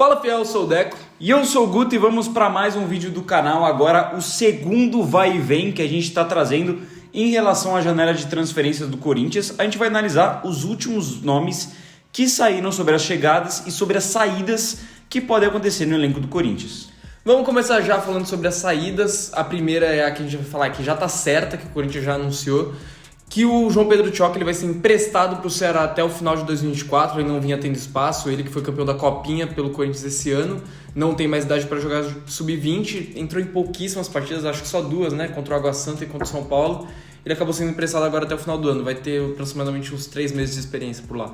Fala fiel, eu sou o Deco. E eu sou o Guto e vamos para mais um vídeo do canal. Agora o segundo vai e vem que a gente está trazendo em relação à janela de transferências do Corinthians. A gente vai analisar os últimos nomes que saíram sobre as chegadas e sobre as saídas que podem acontecer no elenco do Corinthians. Vamos começar já falando sobre as saídas. A primeira é a que a gente vai falar que já está certa, que o Corinthians já anunciou, que o João Pedro Tchoca ele vai ser emprestado para o Ceará até o final de 2024, ele não vinha tendo espaço, ele que foi campeão da Copinha pelo Corinthians esse ano, não tem mais idade para jogar sub-20, entrou em pouquíssimas partidas, acho que só duas, né, contra o Água Santa e contra o São Paulo, ele acabou sendo emprestado agora até o final do ano, vai ter aproximadamente uns 3 meses de experiência por lá.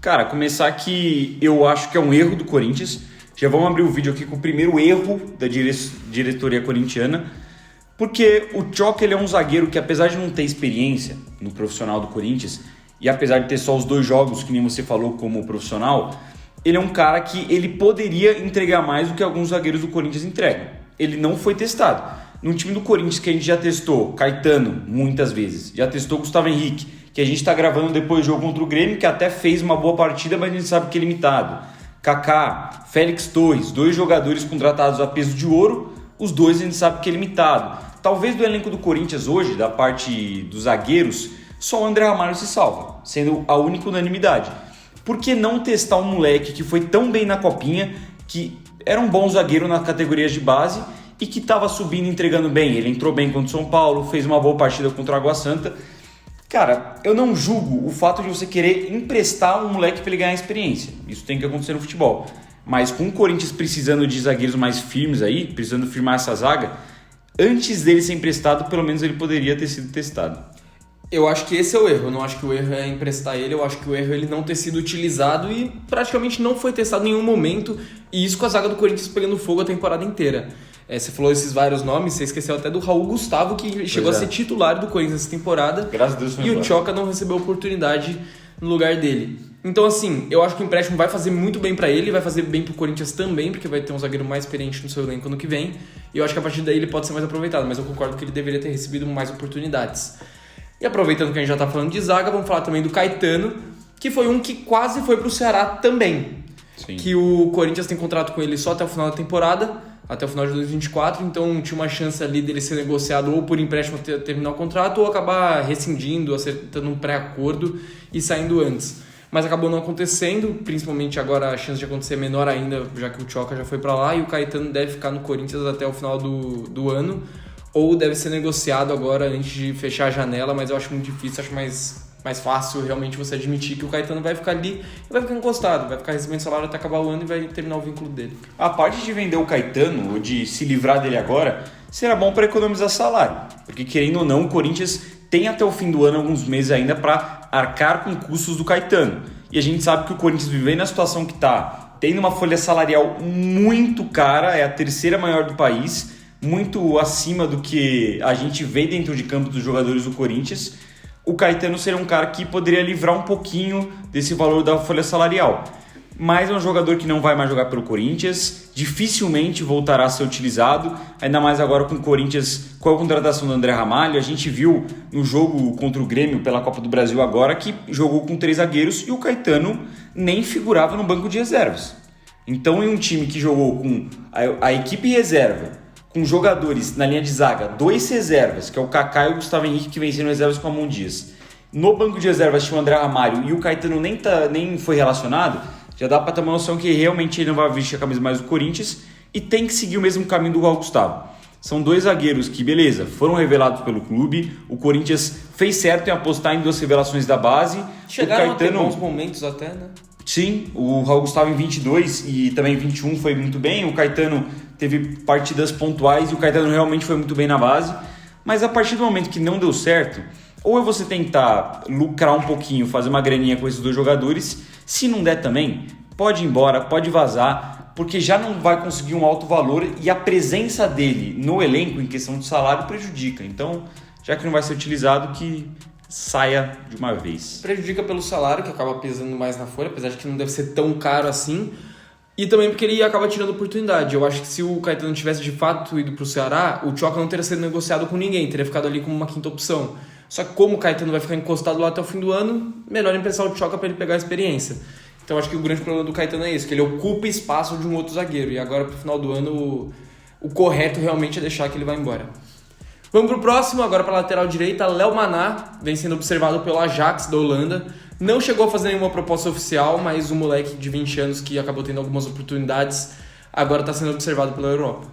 Cara, começar que eu acho que é um erro do Corinthians, já vamos abrir o vídeo aqui com o primeiro erro da diretoria corintiana, porque o Tchoca ele é um zagueiro que, apesar de não ter experiência no profissional do Corinthians, e apesar de ter só os 2 jogos, que nem você falou, como profissional, ele é um cara que ele poderia entregar mais do que alguns zagueiros do Corinthians entregam. Ele não foi testado. No time do Corinthians que a gente já testou, Caetano, muitas vezes, já testou Gustavo Henrique, que a gente está gravando depois do jogo contra o Grêmio, que até fez uma boa partida, mas a gente sabe que é limitado. Kaká, Félix Torres, 2 jogadores contratados a peso de ouro, os 2 a gente sabe que é limitado. Talvez do elenco do Corinthians hoje, da parte dos zagueiros, só o André Ramalho se salva, sendo a única unanimidade. Por que não testar um moleque que foi tão bem na Copinha, que era um bom zagueiro nas categorias de base e que estava subindo e entregando bem? Ele entrou bem contra o São Paulo, fez uma boa partida contra o Água Santa. Cara, eu não julgo o fato de você querer emprestar um moleque para ele ganhar experiência. Isso tem que acontecer no futebol. Mas com o Corinthians precisando de zagueiros mais firmes aí, precisando firmar essa zaga, antes dele ser emprestado, pelo menos ele poderia ter sido testado. Eu acho que esse é o erro, eu não acho que o erro é emprestar ele, eu acho que o erro é ele não ter sido utilizado e praticamente não foi testado em nenhum momento, e isso com a zaga do Corinthians pegando fogo a temporada inteira. Você falou esses vários nomes, você esqueceu até do Raul Gustavo, que chegou a ser titular do Corinthians essa temporada. Graças a Deus foi embora. E o Tchoca não recebeu oportunidade no lugar dele. Então assim, eu acho que o empréstimo vai fazer muito bem pra ele, vai fazer bem pro Corinthians também, porque vai ter um zagueiro mais experiente no seu elenco ano que vem, e eu acho que a partir daí ele pode ser mais aproveitado, mas eu concordo que ele deveria ter recebido mais oportunidades. E aproveitando que a gente já tá falando de zaga, vamos falar também do Caetano, que foi um que quase foi pro Ceará também. Sim. Que o Corinthians tem contrato com ele só até o final da temporada, até o final de 2024, então tinha uma chance ali dele ser negociado ou por empréstimo terminar o contrato ou acabar rescindindo, acertando um pré-acordo e saindo antes. Mas acabou não acontecendo, principalmente agora a chance de acontecer é menor ainda, já que o Tchoca já foi para lá e o Caetano deve ficar no Corinthians até o final do ano, ou deve ser negociado agora antes de fechar a janela, mas eu acho muito difícil, acho mais fácil realmente você admitir que o Caetano vai ficar ali e vai ficar encostado, vai ficar recebendo salário até acabar o ano e vai terminar o vínculo dele. A parte de vender o Caetano, ou de se livrar dele agora, será bom para economizar salário, porque querendo ou não, o Corinthians tem até o fim do ano alguns meses ainda para arcar com custos do Caetano. E a gente sabe que o Corinthians vivendo na situação que está, tendo uma folha salarial muito cara, é a 3ª maior do país, muito acima do que a gente vê dentro de campo dos jogadores do Corinthians, o Caetano seria um cara que poderia livrar um pouquinho desse valor da folha salarial. Mas é um jogador que não vai mais jogar pelo Corinthians, dificilmente voltará a ser utilizado, ainda mais agora com o Corinthians, com a contratação do André Ramalho. A gente viu no jogo contra o Grêmio pela Copa do Brasil agora que jogou com 3 zagueiros e o Caetano nem figurava no banco de reservas. Então, em um time que jogou com a equipe reserva, com jogadores na linha de zaga, 2 reservas, que é o Kaká e o Gustavo Henrique, que vem sendo reservas com a Ramon Dias. No banco de reservas tinha o André Ramalho e o Caetano nem foi relacionado. Já dá para ter uma noção que realmente ele não vai vestir a camisa mais do Corinthians e tem que seguir o mesmo caminho do Raul Gustavo. São 2 zagueiros que, beleza, foram revelados pelo clube. O Corinthians fez certo em apostar em 2 revelações da base. Chegaram o Caetano, a ter bons momentos até, né? Sim, o Raul Gustavo em 22 e também 21 foi muito bem. O Caetano teve partidas pontuais e o Caetano realmente foi muito bem na base. Mas a partir do momento que não deu certo, ou é você tentar lucrar um pouquinho, fazer uma graninha com esses 2 jogadores. Se não der também, pode ir embora, pode vazar, porque já não vai conseguir um alto valor e a presença dele no elenco em questão de salário prejudica. Então, já que não vai ser utilizado, que saia de uma vez. Prejudica pelo salário, que acaba pesando mais na folha, apesar de que não deve ser tão caro assim. E também porque ele acaba tirando oportunidade. Eu acho que se o Caetano tivesse de fato ido para o Ceará, o Tchoca não teria sido negociado com ninguém, teria ficado ali como uma 5ª opção. Só que como o Caetano vai ficar encostado lá até o fim do ano, melhor emprestar o Tchoca para ele pegar a experiência. Então acho que o grande problema do Caetano é isso, que ele ocupa espaço de um outro zagueiro. E agora pro final do ano o correto realmente é deixar que ele vá embora. Vamos pro próximo, agora para lateral direita, Léo Maná, vem sendo observado pelo Ajax da Holanda. Não chegou a fazer nenhuma proposta oficial, mas o moleque de 20 anos que acabou tendo algumas oportunidades, agora está sendo observado pela Europa.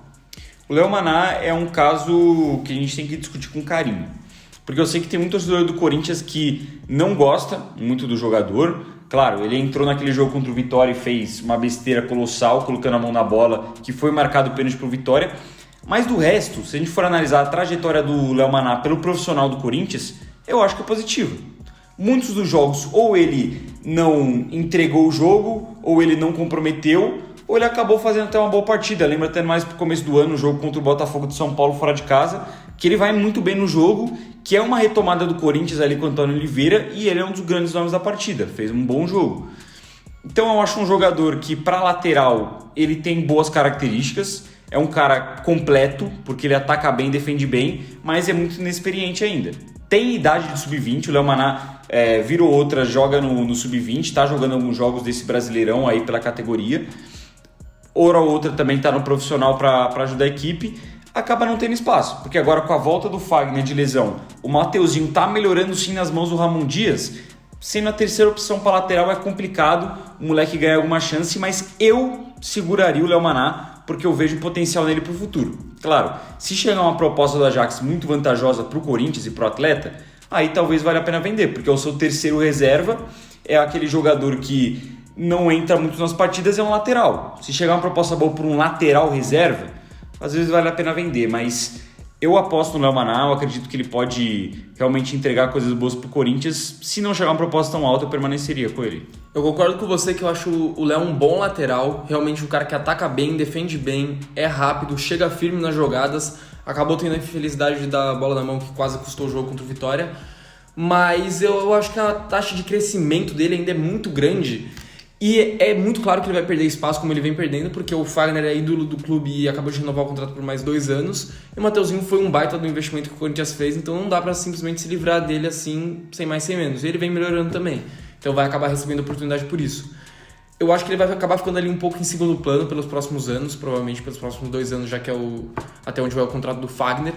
O Léo Maná é um caso que a gente tem que discutir com carinho. Porque eu sei que tem muito torcedor do Corinthians que não gosta muito do jogador. Claro, ele entrou naquele jogo contra o Vitória e fez uma besteira colossal, colocando a mão na bola, que foi marcado pênalti pro Vitória. Mas do resto, se a gente for analisar a trajetória do Léo Maná pelo profissional do Corinthians, eu acho que é positivo. Muitos dos jogos, ou ele não entregou o jogo, ou ele não comprometeu, ou ele acabou fazendo até uma boa partida. Lembra até mais pro começo do ano, o jogo contra o Botafogo de São Paulo fora de casa, que ele vai muito bem no jogo, que é uma retomada do Corinthians ali com o Antônio Oliveira, e ele é um dos grandes nomes da partida, fez um bom jogo. Então eu acho um jogador que para lateral ele tem boas características, é um cara completo, porque ele ataca bem, defende bem, mas é muito inexperiente ainda. Tem idade de sub-20, o Léo Maná virou outra, joga no sub-20, está jogando alguns jogos desse Brasileirão aí pela categoria. Hora ou outra também está no profissional para ajudar a equipe, acaba não tendo espaço, porque agora com a volta do Fagner de lesão, o Mateuzinho está melhorando sim nas mãos do Ramon Dias, sendo a terceira opção para lateral é complicado, o moleque ganha alguma chance, mas eu seguraria o Léo Maná, porque eu vejo potencial nele para o futuro. Claro, se chegar uma proposta do Ajax muito vantajosa para o Corinthians e para o atleta, aí talvez valha a pena vender, porque o seu terceiro reserva é aquele jogador que não entra muito nas partidas, é um lateral. Se chegar uma proposta boa por um lateral reserva, às vezes vale a pena vender, mas eu aposto no Léo Maná, eu acredito que ele pode realmente entregar coisas boas pro Corinthians. Se não chegar uma proposta tão alta, eu permaneceria com ele. Eu concordo com você que eu acho o Léo um bom lateral, realmente um cara que ataca bem, defende bem, é rápido, chega firme nas jogadas, acabou tendo a infelicidade de dar a bola na mão que quase custou o jogo contra o Vitória, mas eu acho que a taxa de crescimento dele ainda é muito grande. E é muito claro que ele vai perder espaço como ele vem perdendo, porque o Fagner é ídolo do clube e acabou de renovar o contrato por mais 2 anos. E o Mateuzinho foi um baita do investimento que o Corinthians fez, então não dá pra simplesmente se livrar dele assim, sem mais sem menos. E ele vem melhorando também, então vai acabar recebendo oportunidade por isso. Eu acho que ele vai acabar ficando ali um pouco em segundo plano pelos próximos anos, provavelmente pelos próximos 2 anos, já que é até onde vai o contrato do Fagner.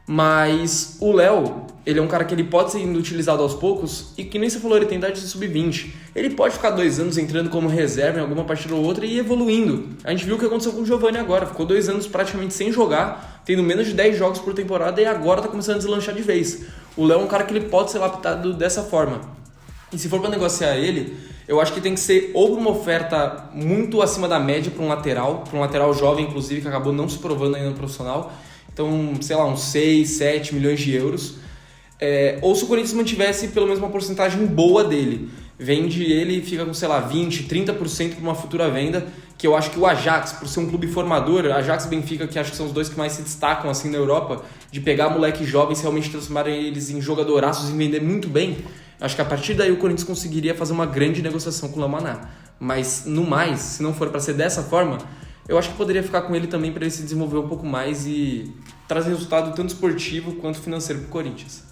Mas o Léo, ele é um cara que ele pode ser utilizado aos poucos e que nem você falou, ele tem idade de sub-20. Ele pode ficar 2 anos entrando como reserva em alguma partida ou outra e ir evoluindo. A gente viu o que aconteceu com o Giovani agora, ficou 2 anos praticamente sem jogar, tendo menos de 10 jogos por temporada e agora tá começando a deslanchar de vez. O Léo é um cara que ele pode ser lapidado dessa forma. E se for para negociar ele, eu acho que tem que ser ou uma oferta muito acima da média para um lateral jovem, inclusive, que acabou não se provando ainda no profissional. Então, sei lá, uns 6, 7 milhões de euros. Ou se o Corinthians mantivesse pelo menos uma porcentagem boa dele. Vende ele e fica com, sei lá, 20%, 30% para uma futura venda, que eu acho que o Ajax, por ser um clube formador, Ajax e Benfica, que acho que são os dois que mais se destacam assim na Europa, de pegar moleques jovens e realmente transformarem eles em jogadoraços e vender muito bem, acho que a partir daí o Corinthians conseguiria fazer uma grande negociação com o Léo Maná. Mas, no mais, se não for para ser dessa forma, eu acho que poderia ficar com ele também para ele se desenvolver um pouco mais e trazer resultado tanto esportivo quanto financeiro para o Corinthians.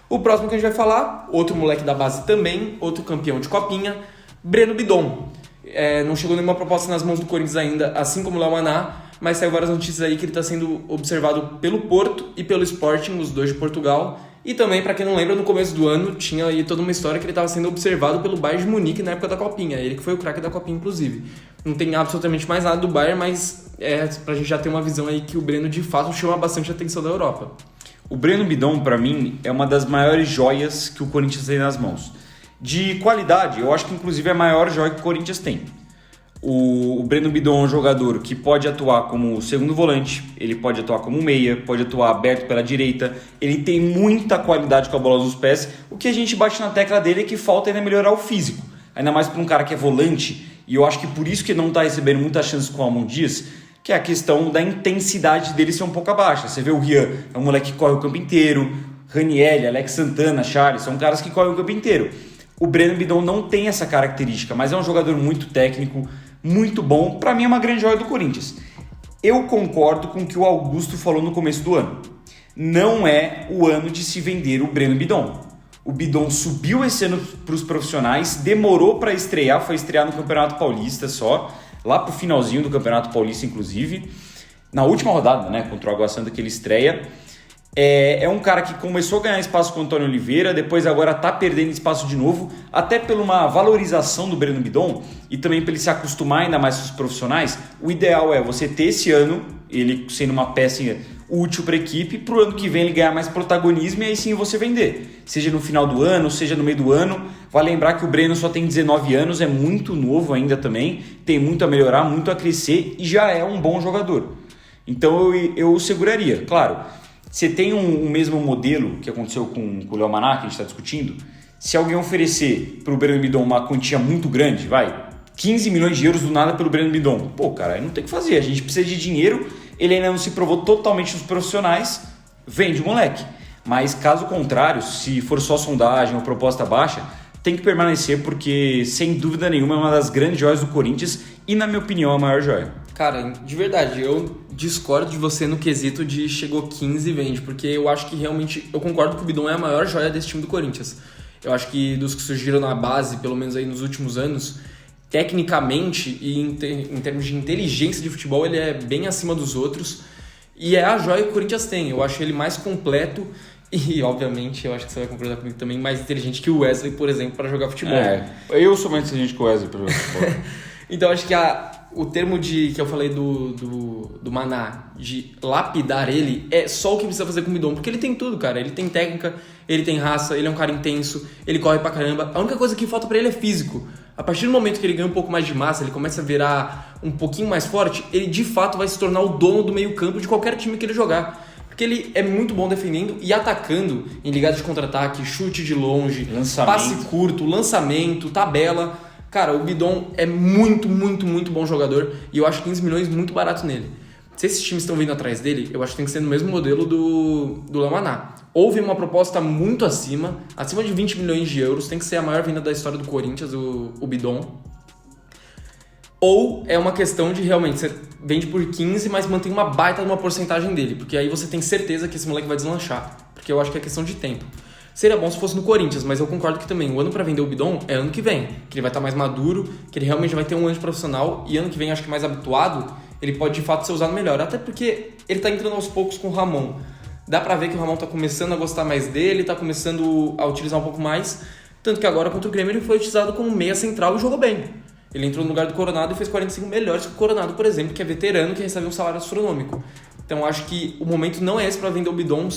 O próximo que a gente vai falar, outro moleque da base também, outro campeão de copinha, Breno Bidon. Não chegou nenhuma proposta nas mãos do Corinthians ainda, assim como o Léo Maná, mas saiu várias notícias aí que ele está sendo observado pelo Porto e pelo Sporting, os dois de Portugal. E também, para quem não lembra, no começo do ano tinha aí toda uma história que ele estava sendo observado pelo Bayern de Munique na época da Copinha. Ele que foi o craque da Copinha, inclusive. Não tem absolutamente mais nada do Bayern, mas pra gente já ter uma visão aí que o Breno, de fato, chama bastante atenção da Europa. O Breno Bidon, para mim, é uma das maiores joias que o Corinthians tem nas mãos. De qualidade, eu acho que inclusive é a maior joia que o Corinthians tem. O Breno Bidon é um jogador que pode atuar como segundo volante, ele pode atuar como meia, pode atuar aberto pela direita, ele tem muita qualidade com a bola nos pés. O que a gente bate na tecla dele é que falta ainda melhorar o físico, ainda mais para um cara que é volante, e eu acho que por isso que ele não está recebendo muitas chances com o Ramon Dias, que é a questão da intensidade dele ser um pouco abaixo. Você vê o Rian, é um moleque que corre o campo inteiro, Ranieri, Alex Santana, Charles, são caras que correm o campo inteiro. O Breno Bidon não tem essa característica, mas é um jogador muito técnico, muito bom. Para mim é uma grande joia do Corinthians. Eu concordo com o que o Augusto falou no começo do ano. Não é o ano de se vender o Breno Bidon. O Bidon subiu esse ano para os profissionais, demorou para estrear, foi estrear no Campeonato Paulista só, lá pro finalzinho do Campeonato Paulista, inclusive, na última rodada, né, contra o Água Santa que ele estreia. É um cara que começou a ganhar espaço com o Antônio Oliveira, depois agora está perdendo espaço de novo, até por uma valorização do Breno Bidon e também para ele se acostumar ainda mais com os profissionais. O ideal é você ter esse ano, ele sendo uma peça útil para a equipe, para o ano que vem ele ganhar mais protagonismo e aí sim você vender. Seja no final do ano, seja no meio do ano. Vale lembrar que o Breno só tem 19 anos, é muito novo ainda também, tem muito a melhorar, muito a crescer e já é um bom jogador. Então eu seguraria, claro. Você tem um mesmo modelo que aconteceu com o Léo Maná, que a gente está discutindo. Se alguém oferecer para o Breno Bidon uma quantia muito grande, 15 milhões de euros do nada pelo Breno Bidon. Pô, cara, aí não tem o que fazer. A gente precisa de dinheiro, ele ainda não se provou totalmente nos profissionais, vende o moleque. Mas caso contrário, se for só sondagem ou proposta baixa, tem que permanecer porque, sem dúvida nenhuma, é uma das grandes joias do Corinthians e, na minha opinião, a maior joia. Cara, de verdade, eu discordo de você no quesito de chegou 15 e vende, porque eu acho que realmente, eu concordo que o Bidon é a maior joia desse time do Corinthians. Eu acho que dos que surgiram na base, pelo menos aí nos últimos anos, tecnicamente e em termos de inteligência de futebol, ele é bem acima dos outros e é a joia que o Corinthians tem. Eu acho ele mais completo e, obviamente, eu acho que você vai concordar comigo também, mais inteligente que o Wesley, por exemplo, para jogar futebol. Eu sou mais inteligente que o Wesley para jogar futebol. Então, acho que o termo que eu falei do Maná, de lapidar ele, é só o que precisa fazer com o Bidon, porque ele tem tudo, cara. Ele tem técnica, ele tem raça, ele é um cara intenso, ele corre pra caramba. A única coisa que falta pra ele é físico. A partir do momento que ele ganha um pouco mais de massa, ele começa a virar um pouquinho mais forte, ele de fato vai se tornar o dono do meio campo de qualquer time que ele jogar. Porque ele é muito bom defendendo e atacando em ligada de contra-ataque, chute de longe, passe curto, lançamento, tabela. Cara, o Bidon é muito, muito, muito bom jogador e eu acho 15 milhões muito barato nele. Se esses times estão vindo atrás dele, eu acho que tem que ser no mesmo modelo do Léo Maná. Houve uma proposta muito acima de 20 milhões de euros, tem que ser a maior venda da história do Corinthians, o Bidon. Ou é uma questão de realmente, você vende por 15, mas mantém uma baita de uma porcentagem dele, porque aí você tem certeza que esse moleque vai deslanchar, porque eu acho que é questão de tempo. Seria bom se fosse no Corinthians, mas eu concordo que também o ano para vender o Bidon é ano que vem, que ele vai estar mais maduro, que ele realmente vai ter um ano de profissional e ano que vem acho que mais habituado, ele pode de fato ser usado melhor, até porque ele tá entrando aos poucos com o Ramon. Dá pra ver que o Ramon tá começando a gostar mais dele, tá começando a utilizar um pouco mais, tanto que agora contra o Grêmio ele foi utilizado como meia central e jogou bem. Ele entrou no lugar do Coronado e fez 45 melhores que o Coronado, por exemplo, que é veterano, que recebe um salário astronômico. Então acho que o momento não é esse para vender o Bidon,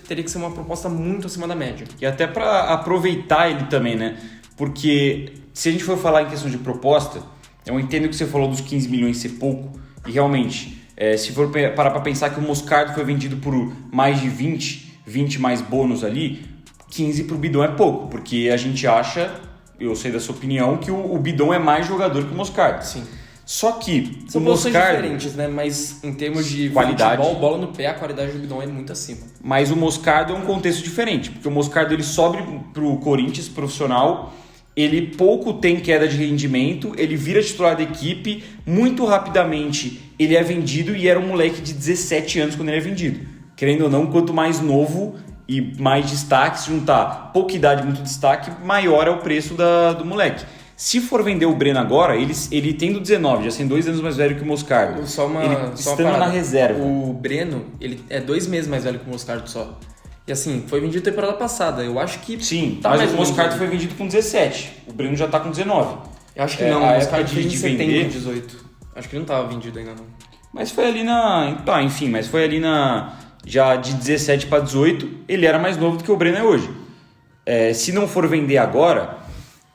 teria que ser uma proposta muito acima da média. E até para aproveitar ele também, né? Porque se a gente for falar em questão de proposta, eu entendo que você falou dos 15 milhões ser pouco, e realmente, se for parar para pensar que o Moscardo foi vendido por mais de 20 mais bônus ali, 15 para o Bidon é pouco, porque a gente acha, eu sei da sua opinião, que o Bidon é mais jogador que o Moscardo. Sim. Só que são posições diferentes, né? Mas em termos de qualidade, futebol, bola no pé, a qualidade do Bidon é muito acima. Mas o Moscardo é um contexto diferente, porque o Moscardo ele sobe pro Corinthians profissional, ele pouco tem queda de rendimento, ele vira titular da equipe, muito rapidamente ele é vendido e era um moleque de 17 anos quando ele é vendido. Querendo ou não, quanto mais novo e mais destaque, se juntar pouca idade e muito destaque, maior é o preço do moleque. Se for vender o Breno agora, ele tendo 19, já sendo 2 anos mais velho que o Moscardo. Estando na reserva. O Breno, ele é 2 meses mais velho que o Moscardo só. E assim, foi vendido temporada passada. Eu acho que... Sim, tá, mas o Moscardo foi vendido com 17. O Breno já tá com 19. Eu acho que não, o Moscardo foi em setembro de 18. Acho que ele não tava vendido ainda não. Mas foi ali mas foi ali já de 17 para 18, ele era mais novo do que o Breno é hoje. Se não for vender agora...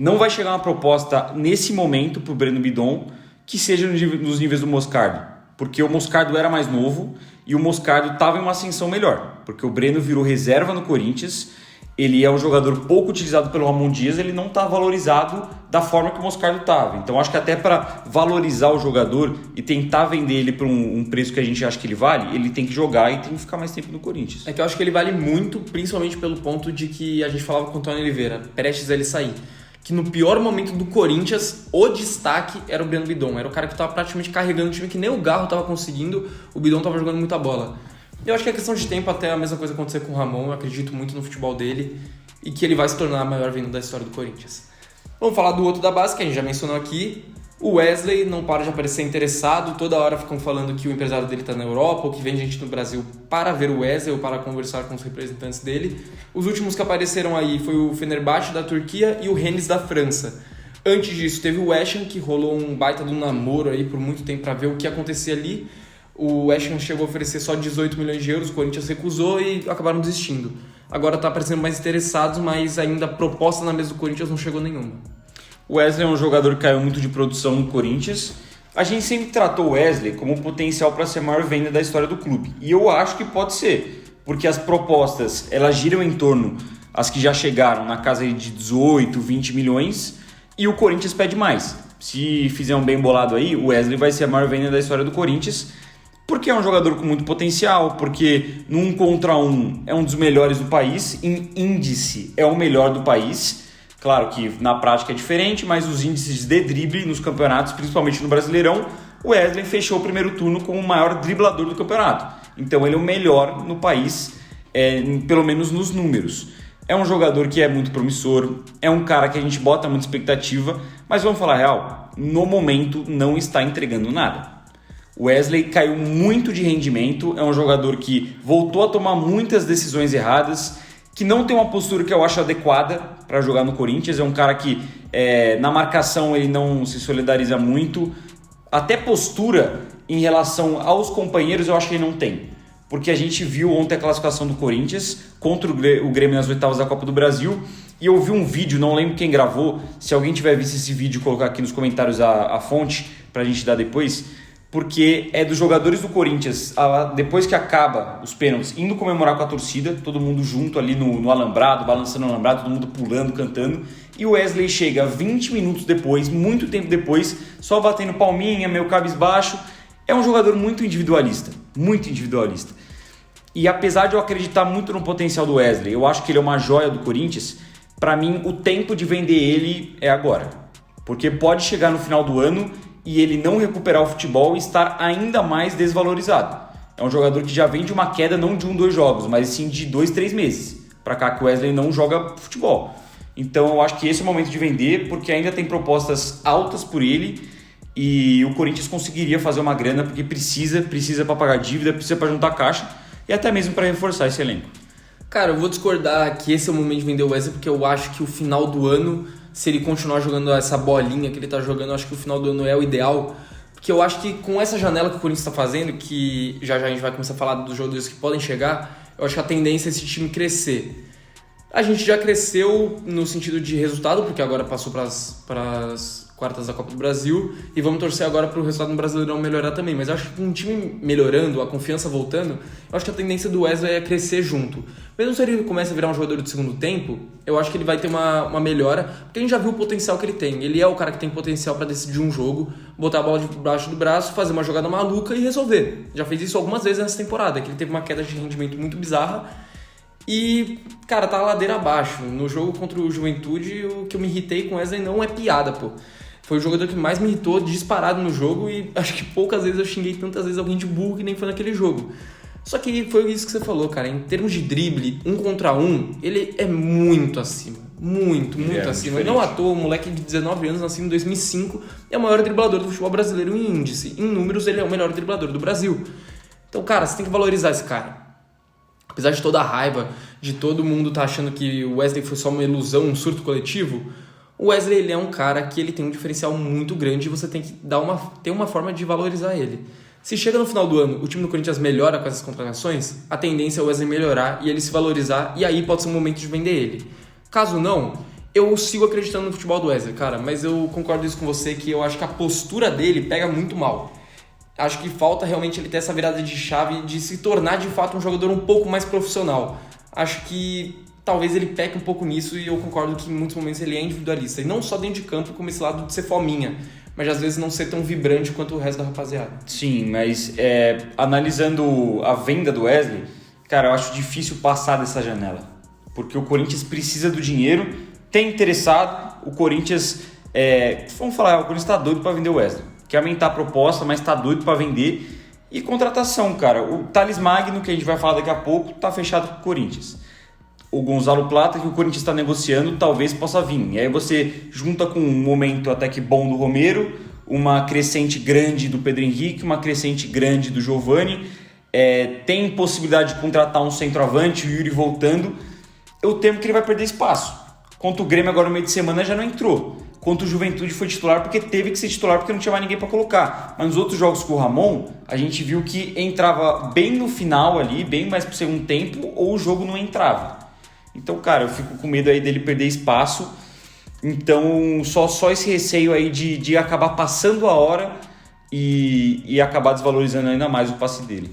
Não vai chegar uma proposta nesse momento para o Breno Bidon que seja nos níveis do Moscardo. Porque o Moscardo era mais novo e o Moscardo estava em uma ascensão melhor. Porque o Breno virou reserva no Corinthians, ele é um jogador pouco utilizado pelo Ramon Dias, ele não está valorizado da forma que o Moscardo estava. Então acho que até para valorizar o jogador e tentar vender ele por um preço que a gente acha que ele vale, ele tem que jogar e tem que ficar mais tempo no Corinthians. É que eu acho que ele vale muito, principalmente pelo ponto de que a gente falava com o Antônio Oliveira, prestes a ele sair. Que no pior momento do Corinthians, o destaque era o Breno Bidon. Era o cara que estava praticamente carregando o time, que nem o Garro estava conseguindo, o Bidon estava jogando muita bola. Eu acho que é questão de tempo até a mesma coisa acontecer com o Ramon, eu acredito muito no futebol dele. e que ele vai se tornar a maior venda da história do Corinthians. Vamos falar do outro da base, que a gente já mencionou aqui. O Wesley não para de aparecer interessado, toda hora ficam falando que o empresário dele está na Europa ou que vem gente no Brasil para ver o Wesley ou para conversar com os representantes dele. Os últimos que apareceram aí foi o Fenerbahçe da Turquia e o Rennes da França. Antes disso teve o West Ham, que rolou um baita de um namoro aí por muito tempo para ver o que acontecia ali. O West Ham chegou a oferecer só 18 milhões de euros, o Corinthians recusou e acabaram desistindo. Agora está aparecendo mais interessados, mas ainda a proposta na mesa do Corinthians não chegou nenhuma. O Wesley é um jogador que caiu muito de produção no Corinthians. A gente sempre tratou o Wesley como um potencial para ser a maior venda da história do clube. E eu acho que pode ser, porque as propostas elas giram em torno, as que já chegaram na casa de 18, 20 milhões, e o Corinthians pede mais. Se fizer um bem bolado aí, o Wesley vai ser a maior venda da história do Corinthians, porque é um jogador com muito potencial, porque no 1 contra 1 é um dos melhores do país, em índice é o melhor do país. Claro que na prática é diferente, mas os índices de drible nos campeonatos, principalmente no Brasileirão, o Wesley fechou o primeiro turno como o maior driblador do campeonato. Então ele é o melhor no país, pelo menos nos números. É um jogador que é muito promissor, é um cara que a gente bota muita expectativa, mas vamos falar a real, no momento não está entregando nada. O Wesley caiu muito de rendimento, é um jogador que voltou a tomar muitas decisões erradas, que não tem uma postura que eu acho adequada para jogar no Corinthians. É um cara que na marcação ele não se solidariza muito. Até postura em relação aos companheiros eu acho que ele não tem. Porque a gente viu ontem a classificação do Corinthians contra o Grêmio nas oitavas da Copa do Brasil. E eu vi um vídeo, não lembro quem gravou. Se alguém tiver visto esse vídeo, colocar aqui nos comentários a fonte para a gente dar depois. Porque é dos jogadores do Corinthians, depois que acaba os pênaltis, indo comemorar com a torcida, todo mundo junto ali no alambrado, balançando o alambrado, todo mundo pulando, cantando. E o Wesley chega 20 minutos depois, muito tempo depois, só batendo palminha, meio cabisbaixo. É um jogador muito individualista, muito individualista. E apesar de eu acreditar muito no potencial do Wesley, eu acho que ele é uma joia do Corinthians, para mim o tempo de vender ele é agora. Porque pode chegar no final do ano e ele não recuperar o futebol e estar ainda mais desvalorizado. É um jogador que já vem de uma queda não de 1, 2 jogos, mas sim de 2, 3 meses para cá que o Wesley não joga futebol. Então eu acho que esse é o momento de vender, porque ainda tem propostas altas por ele e o Corinthians conseguiria fazer uma grana porque precisa para pagar dívida, precisa para juntar caixa e até mesmo para reforçar esse elenco. Cara, eu vou discordar que esse é o momento de vender o Wesley, porque eu acho que o final do ano, se ele continuar jogando essa bolinha que ele tá jogando, eu acho que o final do ano é o ideal. Porque eu acho que com essa janela que o Corinthians está fazendo, que já a gente vai começar a falar dos jogadores que podem chegar, eu acho que a tendência é esse time crescer. A gente já cresceu no sentido de resultado, porque agora passou para as quartas da Copa do Brasil, e vamos torcer agora para o resultado no Brasileirão melhorar também. Mas eu acho que com o time melhorando, a confiança voltando, eu acho que a tendência do Wesley é crescer junto. Mesmo se ele começa a virar um jogador de segundo tempo, eu acho que ele vai ter uma melhora, porque a gente já viu o potencial que ele tem. Ele é o cara que tem potencial para decidir um jogo, botar a bola debaixo do braço, fazer uma jogada maluca e resolver. Já fez isso algumas vezes nessa temporada, que ele teve uma queda de rendimento muito bizarra e, cara, tá a ladeira abaixo. No jogo contra o Juventude, o que eu me irritei com o Wesley não é piada, pô. Foi o jogador que mais me irritou disparado no jogo e acho que poucas vezes eu xinguei tantas vezes alguém de burro que nem foi naquele jogo. Só que foi isso que você falou, cara. Em termos de drible, 1 contra 1, ele é muito acima. Muito acima. Não à toa, o moleque de 19 anos, nascido em 2005, é o maior driblador do futebol brasileiro em índice. Em números, ele é o melhor driblador do Brasil. Então, cara, você tem que valorizar esse cara. Apesar de toda a raiva, de todo mundo tá achando que o Wesley foi só uma ilusão, um surto coletivo, o Wesley ele é um cara que ele tem um diferencial muito grande e você tem que ter uma forma de valorizar ele. Se chega no final do ano, o time do Corinthians melhora com essas contratações, a tendência é o Wesley melhorar e ele se valorizar, e aí pode ser um momento de vender ele. Caso não, eu sigo acreditando no futebol do Wesley, cara, mas eu concordo isso com você, que eu acho que a postura dele pega muito mal. Acho que falta realmente ele ter essa virada de chave de se tornar de fato um jogador um pouco mais profissional. Acho que talvez ele peque um pouco nisso e eu concordo que em muitos momentos ele é individualista. E não só dentro de campo, como esse lado de ser fominha, mas às vezes não ser tão vibrante quanto o resto da rapaziada. Sim, mas analisando a venda do Wesley, cara, eu acho difícil passar dessa janela. Porque o Corinthians precisa do dinheiro, tem interessado, o Corinthians, vamos falar, o Corinthians tá doido para vender o Wesley. Quer aumentar a proposta, mas tá doido para vender. E contratação, cara, o Thales Magno, que a gente vai falar daqui a pouco, tá fechado com o Corinthians. o Gonzalo Plata, que o Corinthians está negociando, talvez possa vir. E aí você junta com um momento até que bom do Romero, uma crescente grande do Pedro Henrique, uma crescente grande do Giovani, tem possibilidade de contratar um centroavante, o Yuri voltando. Eu temo que ele vai perder espaço. Contra o Grêmio agora no meio de semana já não entrou. Contra o Juventude foi titular porque teve que ser titular porque não tinha mais ninguém para colocar. Mas nos outros jogos com o Ramon, a gente viu que entrava bem no final ali, bem mais pro segundo tempo, ou o jogo não entrava. Então, cara, eu fico com medo aí dele perder espaço. Então, só esse receio aí de acabar passando a hora e acabar desvalorizando ainda mais o passe dele.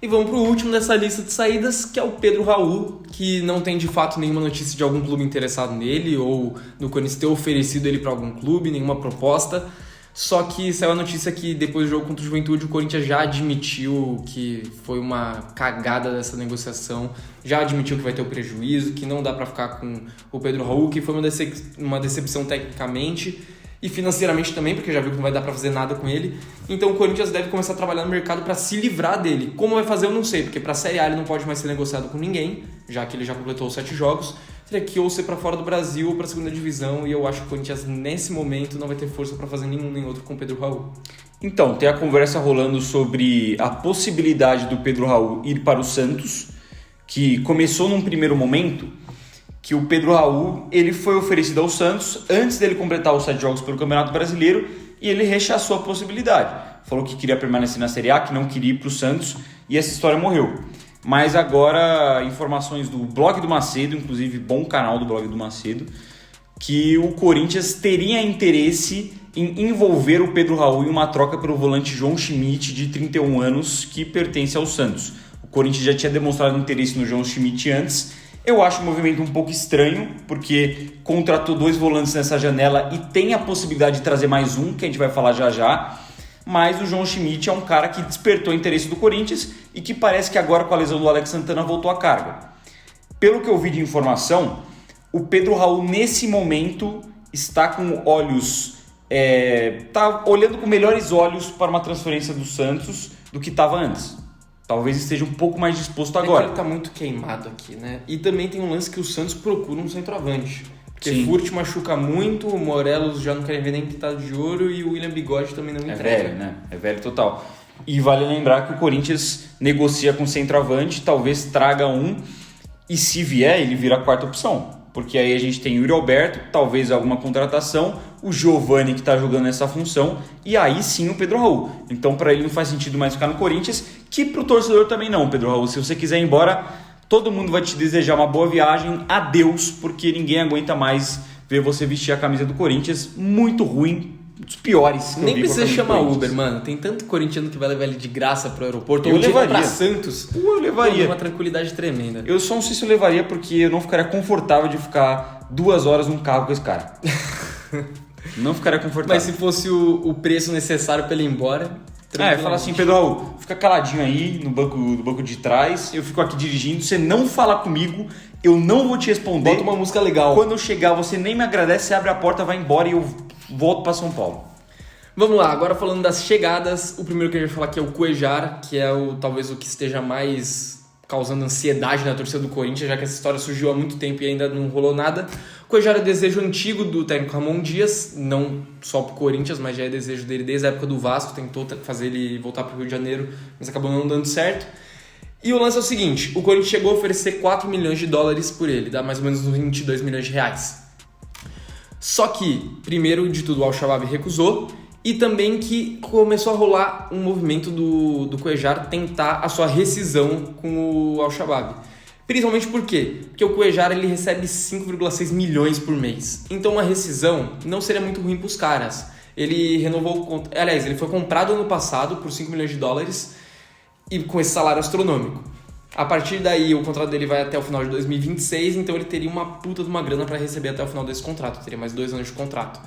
E vamos pro último dessa lista de saídas, que é o Pedro Raul, que não tem de fato nenhuma notícia de algum clube interessado nele ou do Corinthians ter oferecido ele para algum clube, nenhuma proposta. Só que saiu a notícia que depois do jogo contra o Juventude, o Corinthians já admitiu que foi uma cagada dessa negociação, já admitiu que vai ter o prejuízo, que não dá para ficar com o Pedro Raul, que foi uma decepção tecnicamente e financeiramente também, porque já viu que não vai dar para fazer nada com ele. Então o Corinthians deve começar a trabalhar no mercado para se livrar dele. Como vai fazer eu não sei, porque para a Série A ele não pode mais ser negociado com ninguém, já que ele já completou os 7 jogos. Teria que ou ser para fora do Brasil ou para a segunda divisão, e eu acho que o Corinthians nesse momento não vai ter força para fazer nenhum nem outro com o Pedro Raul. Então, tem a conversa rolando sobre a possibilidade do Pedro Raul ir para o Santos, que começou num primeiro momento que o Pedro Raul ele foi oferecido ao Santos antes dele completar os 7 jogos pelo Campeonato Brasileiro e ele rechaçou a possibilidade. Falou que queria permanecer na Série A, que não queria ir para o Santos e essa história morreu. Mas agora, informações do Blog do Macedo, inclusive bom canal do Blog do Macedo, que o Corinthians teria interesse em envolver o Pedro Raul em uma troca pelo volante João Schmidt, de 31 anos, que pertence ao Santos. O Corinthians já tinha demonstrado interesse no João Schmidt antes. Eu acho o movimento um pouco estranho, porque contratou 2 volantes nessa janela e tem a possibilidade de trazer mais um, que a gente vai falar já já. Mas o João Schmidt é um cara que despertou o interesse do Corinthians e que parece que agora com a lesão do Alex Santana voltou à carga. Pelo que eu vi de informação, o Pedro Raul nesse momento está com olhos... está olhando com melhores olhos para uma transferência do Santos do que estava antes. Talvez esteja um pouco mais disposto agora. Ele tá muito queimado aqui, né? E também tem um lance que o Santos procura um centroavante. Porque Sim. Furt machuca muito, o Morelos já não querem ver nem pintado de ouro e o William Bigode também não entrega. É velho, né? É velho total. E vale lembrar que o Corinthians negocia com centroavante, talvez traga um, e se vier, ele vira a quarta opção. Porque aí a gente tem o Yuri Alberto, talvez alguma contratação, o Giovani que está jogando essa função, e aí sim o Pedro Raul. Então para ele não faz sentido mais ficar no Corinthians, que para o torcedor também não, Pedro Raul. Se você quiser ir embora, todo mundo vai te desejar uma boa viagem, adeus, porque ninguém aguenta mais ver você vestir a camisa do Corinthians. Muito ruim, dos piores que Nem eu vi. precisa chamar Uber, mano. Tem tanto corintiano que vai levar ele de graça pro aeroporto. Eu ou levaria. pra Santos. Eu levaria. Pô, uma tranquilidade tremenda. Eu só não sei se eu levaria porque eu não ficaria confortável de ficar 2 horas num carro com esse cara. Não ficaria confortável. Mas se fosse o preço necessário pra ele ir embora... Fala assim, Pedro Raul, fica caladinho aí no banco de trás, eu fico aqui dirigindo, você não fala comigo, eu não vou te responder. Bota uma música legal. Quando eu chegar, você nem me agradece, você abre a porta, vai embora e eu volto pra São Paulo. Vamos lá, agora falando das chegadas, o primeiro que a gente vai falar aqui é o Cuejar, que é talvez o que esteja mais causando ansiedade na torcida do Corinthians, já que essa história surgiu há muito tempo e ainda não rolou nada. O Cuejar é desejo antigo do técnico Ramon Dias, não só pro Corinthians, mas já é desejo dele desde a época do Vasco, tentou fazer ele voltar pro Rio de Janeiro, mas acabou não dando certo. E o lance é o seguinte, o Corinthians chegou a oferecer 4 milhões de dólares por ele, dá mais ou menos uns 22 milhões de reais. Só que, primeiro de tudo, o Al-Shabaab recusou, e também que começou a rolar um movimento do Cuejar tentar a sua rescisão com o Al-Shabaab. Principalmente por quê? Porque o Cuejar ele recebe 5,6 milhões por mês. Então uma rescisão não seria muito ruim para os caras. Ele renovou o contrato. Aliás, ele foi comprado ano passado por 5 milhões de dólares e com esse salário astronômico. A partir daí o contrato dele vai até o final de 2026, então ele teria uma puta de uma grana para receber até o final desse contrato. Teria mais 2 anos de contrato.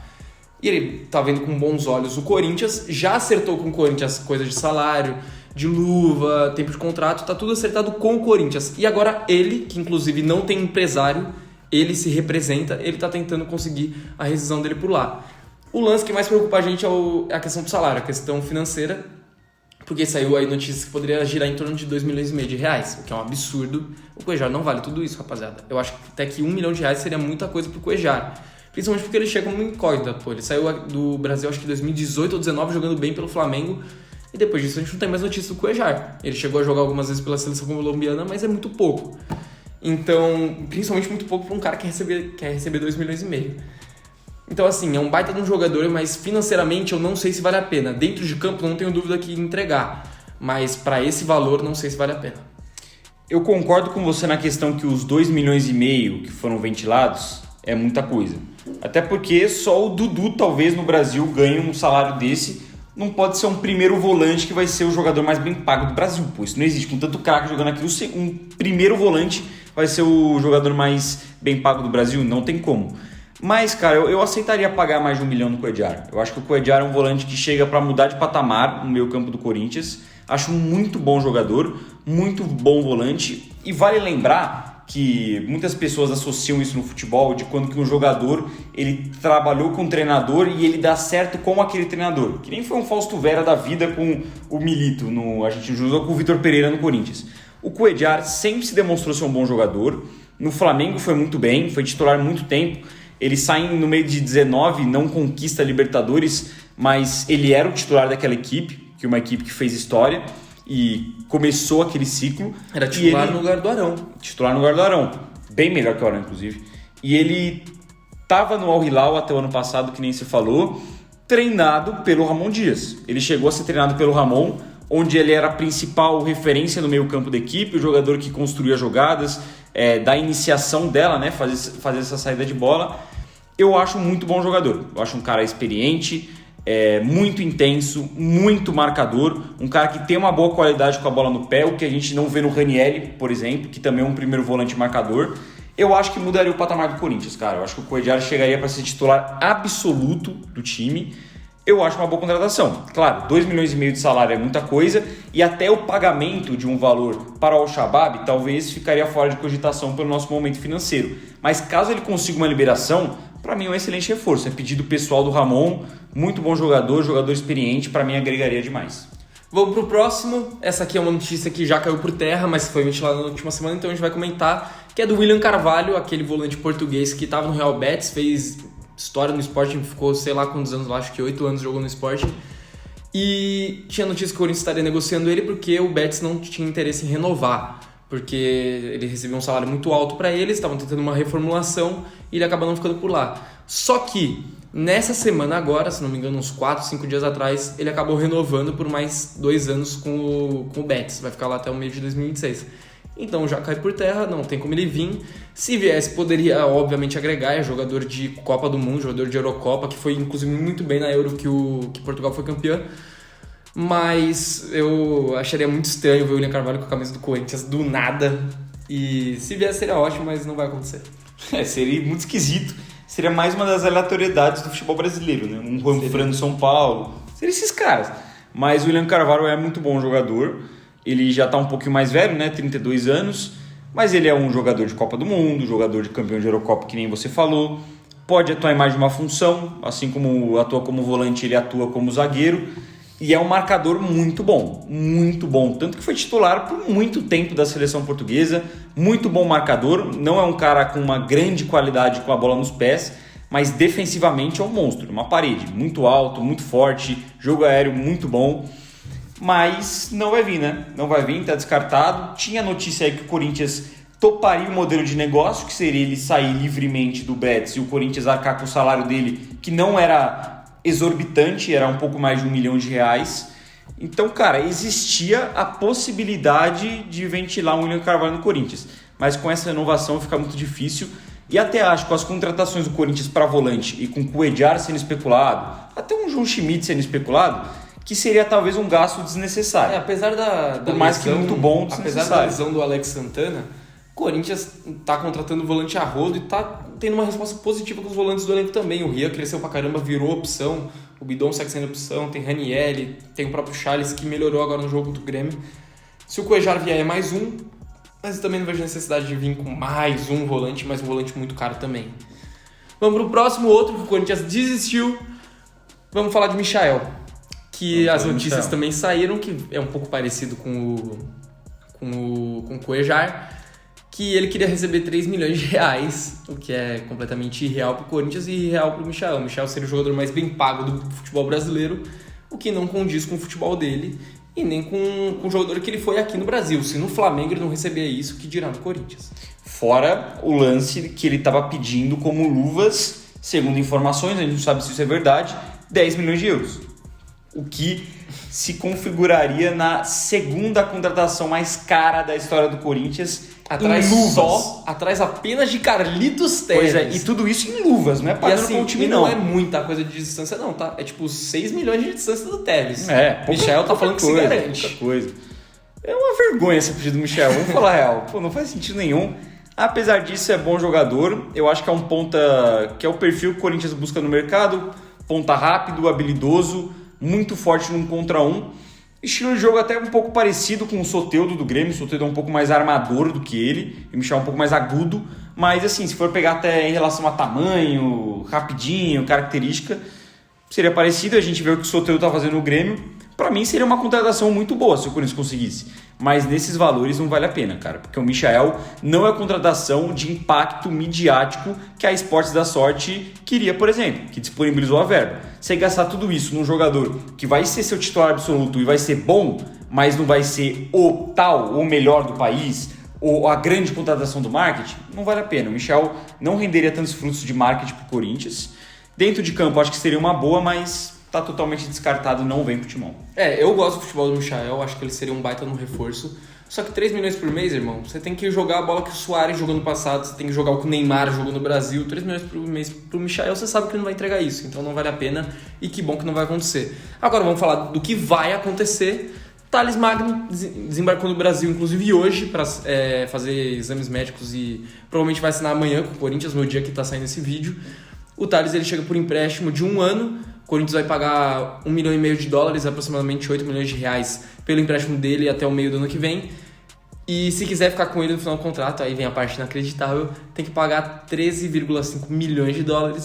E ele tá vendo com bons olhos o Corinthians, já acertou com o Corinthians coisas de salário, de luva, tempo de contrato, tá tudo acertado com o Corinthians. E agora ele, que inclusive não tem empresário, ele se representa, ele tá tentando conseguir a rescisão dele por lá. O lance que mais preocupa a gente é a questão do salário, a questão financeira, porque saiu aí notícias que poderia girar em torno de 2,5 milhões de reais, o que é um absurdo. O Cuéllar não vale tudo isso, rapaziada. Eu acho que até que 1 milhão de reais seria muita coisa pro Cuéllar. Principalmente porque ele chega como incógnita, pô. Ele saiu do Brasil, acho que em 2018 ou 2019, jogando bem pelo Flamengo. E depois disso a gente não tem mais notícia do Cuéllar. Ele chegou a jogar algumas vezes pela seleção colombiana, mas é muito pouco. Então, principalmente muito pouco para um cara que quer receber 2,5 milhões. Então, assim, é um baita de um jogador, mas financeiramente eu não sei se vale a pena. Dentro de campo, não tenho dúvida que entregar. Mas para esse valor, não sei se vale a pena. Eu concordo com você na questão que os 2,5 milhões que foram ventilados é muita coisa. Até porque só o Dudu, talvez, no Brasil, ganhe um salário desse. Não pode ser um primeiro volante que vai ser o jogador mais bem pago do Brasil. Pô, isso não existe. Com tanto craque jogando aqui, um primeiro volante vai ser o jogador mais bem pago do Brasil. Não tem como. Mas, cara, eu aceitaria pagar mais de 1 milhão no Cuéllar. Eu acho que o Cuéllar é um volante que chega para mudar de patamar no meio campo do Corinthians. Acho um muito bom jogador, muito bom volante. E vale lembrar que muitas pessoas associam isso no futebol, de quando que um jogador ele trabalhou com um treinador e ele dá certo com aquele treinador. Que nem foi um Fausto Vera da vida com o Milito, a gente jogou com o Vitor Pereira no Corinthians. O Cuéllar sempre se demonstrou ser um bom jogador. No Flamengo foi muito bem, foi titular muito tempo. Ele sai no meio de 19, não conquista a Libertadores, mas ele era o titular daquela equipe, que é uma equipe que fez história e começou aquele ciclo. Era titular no lugar do Arão. Titular no lugar do Arão. Bem melhor que o Arão, inclusive. E ele estava no Al Hilal até o ano passado, que nem se falou, treinado pelo Ramon Dias. Ele chegou a ser treinado pelo Ramon, onde ele era a principal referência no meio campo da equipe, o jogador que construía jogadas, da iniciação dela, né, fazer essa saída de bola. Eu acho muito bom jogador. Eu acho um cara experiente, muito intenso, muito marcador, um cara que tem uma boa qualidade com a bola no pé, o que a gente não vê no Ranieri, por exemplo, que também é um primeiro volante marcador. Eu acho que mudaria o patamar do Corinthians, cara. Eu acho que o Cuéllar chegaria para ser titular absoluto do time. Eu acho uma boa contratação. Claro, 2,5 milhões de salário é muita coisa e até o pagamento de um valor para o Al-Shabaab talvez ficaria fora de cogitação pelo nosso momento financeiro. Mas caso ele consiga uma liberação, para mim é um excelente reforço. É pedido pessoal do Ramon, muito bom jogador experiente, para mim agregaria demais. Vamos pro próximo. Essa aqui é uma notícia que já caiu por terra, mas foi ventilada na última semana, então a gente vai comentar, que é do William Carvalho, aquele volante português que estava no Real Betis, fez história no Sporting, ficou sei lá quantos anos lá, acho que 8 anos jogou no Sporting. E tinha notícia que o Corinthians estaria negociando ele porque o Betis não tinha interesse em renovar, porque ele recebeu um salário muito alto para eles, estavam tentando uma reformulação e ele acabou não ficando por lá. Só que nessa semana agora, se não me engano, uns 4, 5 dias atrás, ele acabou renovando por mais 2 anos com o Betis, vai ficar lá até o meio de 2026. Então já cai por terra, não tem como ele vir. Se viesse, poderia obviamente agregar, é jogador de Copa do Mundo, jogador de Eurocopa, que foi inclusive muito bem na Euro que Portugal foi campeã. Mas eu acharia muito estranho ver o William Carvalho com a camisa do Corinthians do nada. E se viesse seria ótimo, mas não vai acontecer. Seria muito esquisito. Seria mais uma das aleatoriedades do futebol brasileiro, né? Um Juan Fran do São Paulo. Seria esses caras. Mas o William Carvalho é muito bom jogador. Ele já está um pouquinho mais velho, né? 32 anos. Mas ele é um jogador de Copa do Mundo, jogador de campeão de Eurocopa, que nem você falou. Pode atuar em mais de uma função. Assim como atua como volante, ele atua como zagueiro. E é um marcador muito bom. Muito bom. Tanto que foi titular por muito tempo da seleção portuguesa. Muito bom marcador. Não é um cara com uma grande qualidade com a bola nos pés. Mas defensivamente é um monstro. Uma parede. Muito alto, muito forte. Jogo aéreo muito bom. Mas não vai vir, né? Não vai vir, tá descartado. Tinha notícia aí que o Corinthians toparia o modelo de negócio, que seria ele sair livremente do Betis e o Corinthians arcar com o salário dele, que não era exorbitante, era um pouco mais de R$1 milhão. Então, cara, existia a possibilidade de ventilar um William Carvalho no Corinthians. Mas com essa renovação fica muito difícil. E até acho que com as contratações do Corinthians para volante e com o Cuéllar sendo especulado, até um João Schmidt sendo especulado, que seria talvez um gasto desnecessário. Apesar da por mais lesão, que muito bom, apesar da lesão do Alex Santana, o Corinthians tá contratando volante a rodo e tá tendo uma resposta positiva com os volantes do elenco também. O Rian cresceu pra caramba, virou opção, o Bidon segue sendo opção, tem Ranieri, tem o próprio Charles que melhorou agora no jogo contra o Grêmio. Se o Cuéllar vier é mais um, mas eu também não vejo necessidade de vir com mais um volante, mas um volante muito caro também. Vamos pro próximo, outro que o Corinthians desistiu. Vamos falar de Michael, que as notícias também saíram, que é um pouco parecido com o Cuéllar, que ele queria receber 3 milhões de reais, o que é completamente irreal pro Corinthians e irreal pro Michael. O Michael seria o jogador mais bem pago do futebol brasileiro, o que não condiz com o futebol dele e nem com o jogador que ele foi aqui no Brasil. Se no Flamengo ele não recebia isso, que dirá no Corinthians? Fora o lance que ele estava pedindo como luvas, segundo informações, a gente não sabe se isso é verdade, 10 milhões de euros. O que se configuraria na segunda contratação mais cara da história do Corinthians. Atrás apenas de Carlitos Tevez. Pois é, e tudo isso em luvas, não é pagando com o time não. Não é muita coisa de distância não, tá? É tipo 6 milhões de distância do Tevez. O Michael tá falando que se garante. Pouca coisa. É uma vergonha esse pedido do Michael, vamos falar a real. Pô, não faz sentido nenhum. Apesar disso, é bom jogador. Eu acho que é um ponta que é o perfil que o Corinthians busca no mercado. Ponta rápido, habilidoso, muito forte num contra um. Estilo de jogo até um pouco parecido com o Soteldo do Grêmio. O Soteldo é um pouco mais armador do que ele. E o Michel é um pouco mais agudo. Mas assim, se for pegar até em relação a tamanho, rapidinho, característica, seria parecido. A gente vê o que o Soteldo tá fazendo no Grêmio. Pra mim seria uma contratação muito boa se o Corinthians conseguisse. Mas nesses valores não vale a pena, cara. Porque o Michael não é a contratação de impacto midiático que a Esportes da Sorte queria, por exemplo, que disponibilizou a verba. Você gastar tudo isso num jogador que vai ser seu titular absoluto e vai ser bom, mas não vai ser o tal, o melhor do país, ou a grande contratação do marketing, não vale a pena. O Michel não renderia tantos frutos de marketing pro Corinthians. Dentro de campo acho que seria uma boa, mas tá totalmente descartado, não vem pro timão. Eu gosto do futebol do Michael, acho que ele seria um baita no reforço. Só que 3 milhões por mês, irmão, você tem que jogar a bola que o Suárez jogou no passado, você tem que jogar o que o Neymar jogou no Brasil. 3 milhões por mês pro Michael, você sabe que ele não vai entregar isso, então não vale a pena e que bom que não vai acontecer. Agora vamos falar do que vai acontecer. Thales Magno desembarcou no Brasil, inclusive hoje, para fazer exames médicos e provavelmente vai assinar amanhã com o Corinthians, no dia que está saindo esse vídeo. O Thales ele chega por empréstimo de 1 ano. O Corinthians vai pagar $1,5 milhão, aproximadamente 8 milhões de reais, pelo empréstimo dele até o meio do ano que vem. E se quiser ficar com ele no final do contrato, aí vem a parte inacreditável, tem que pagar $13,5 milhões,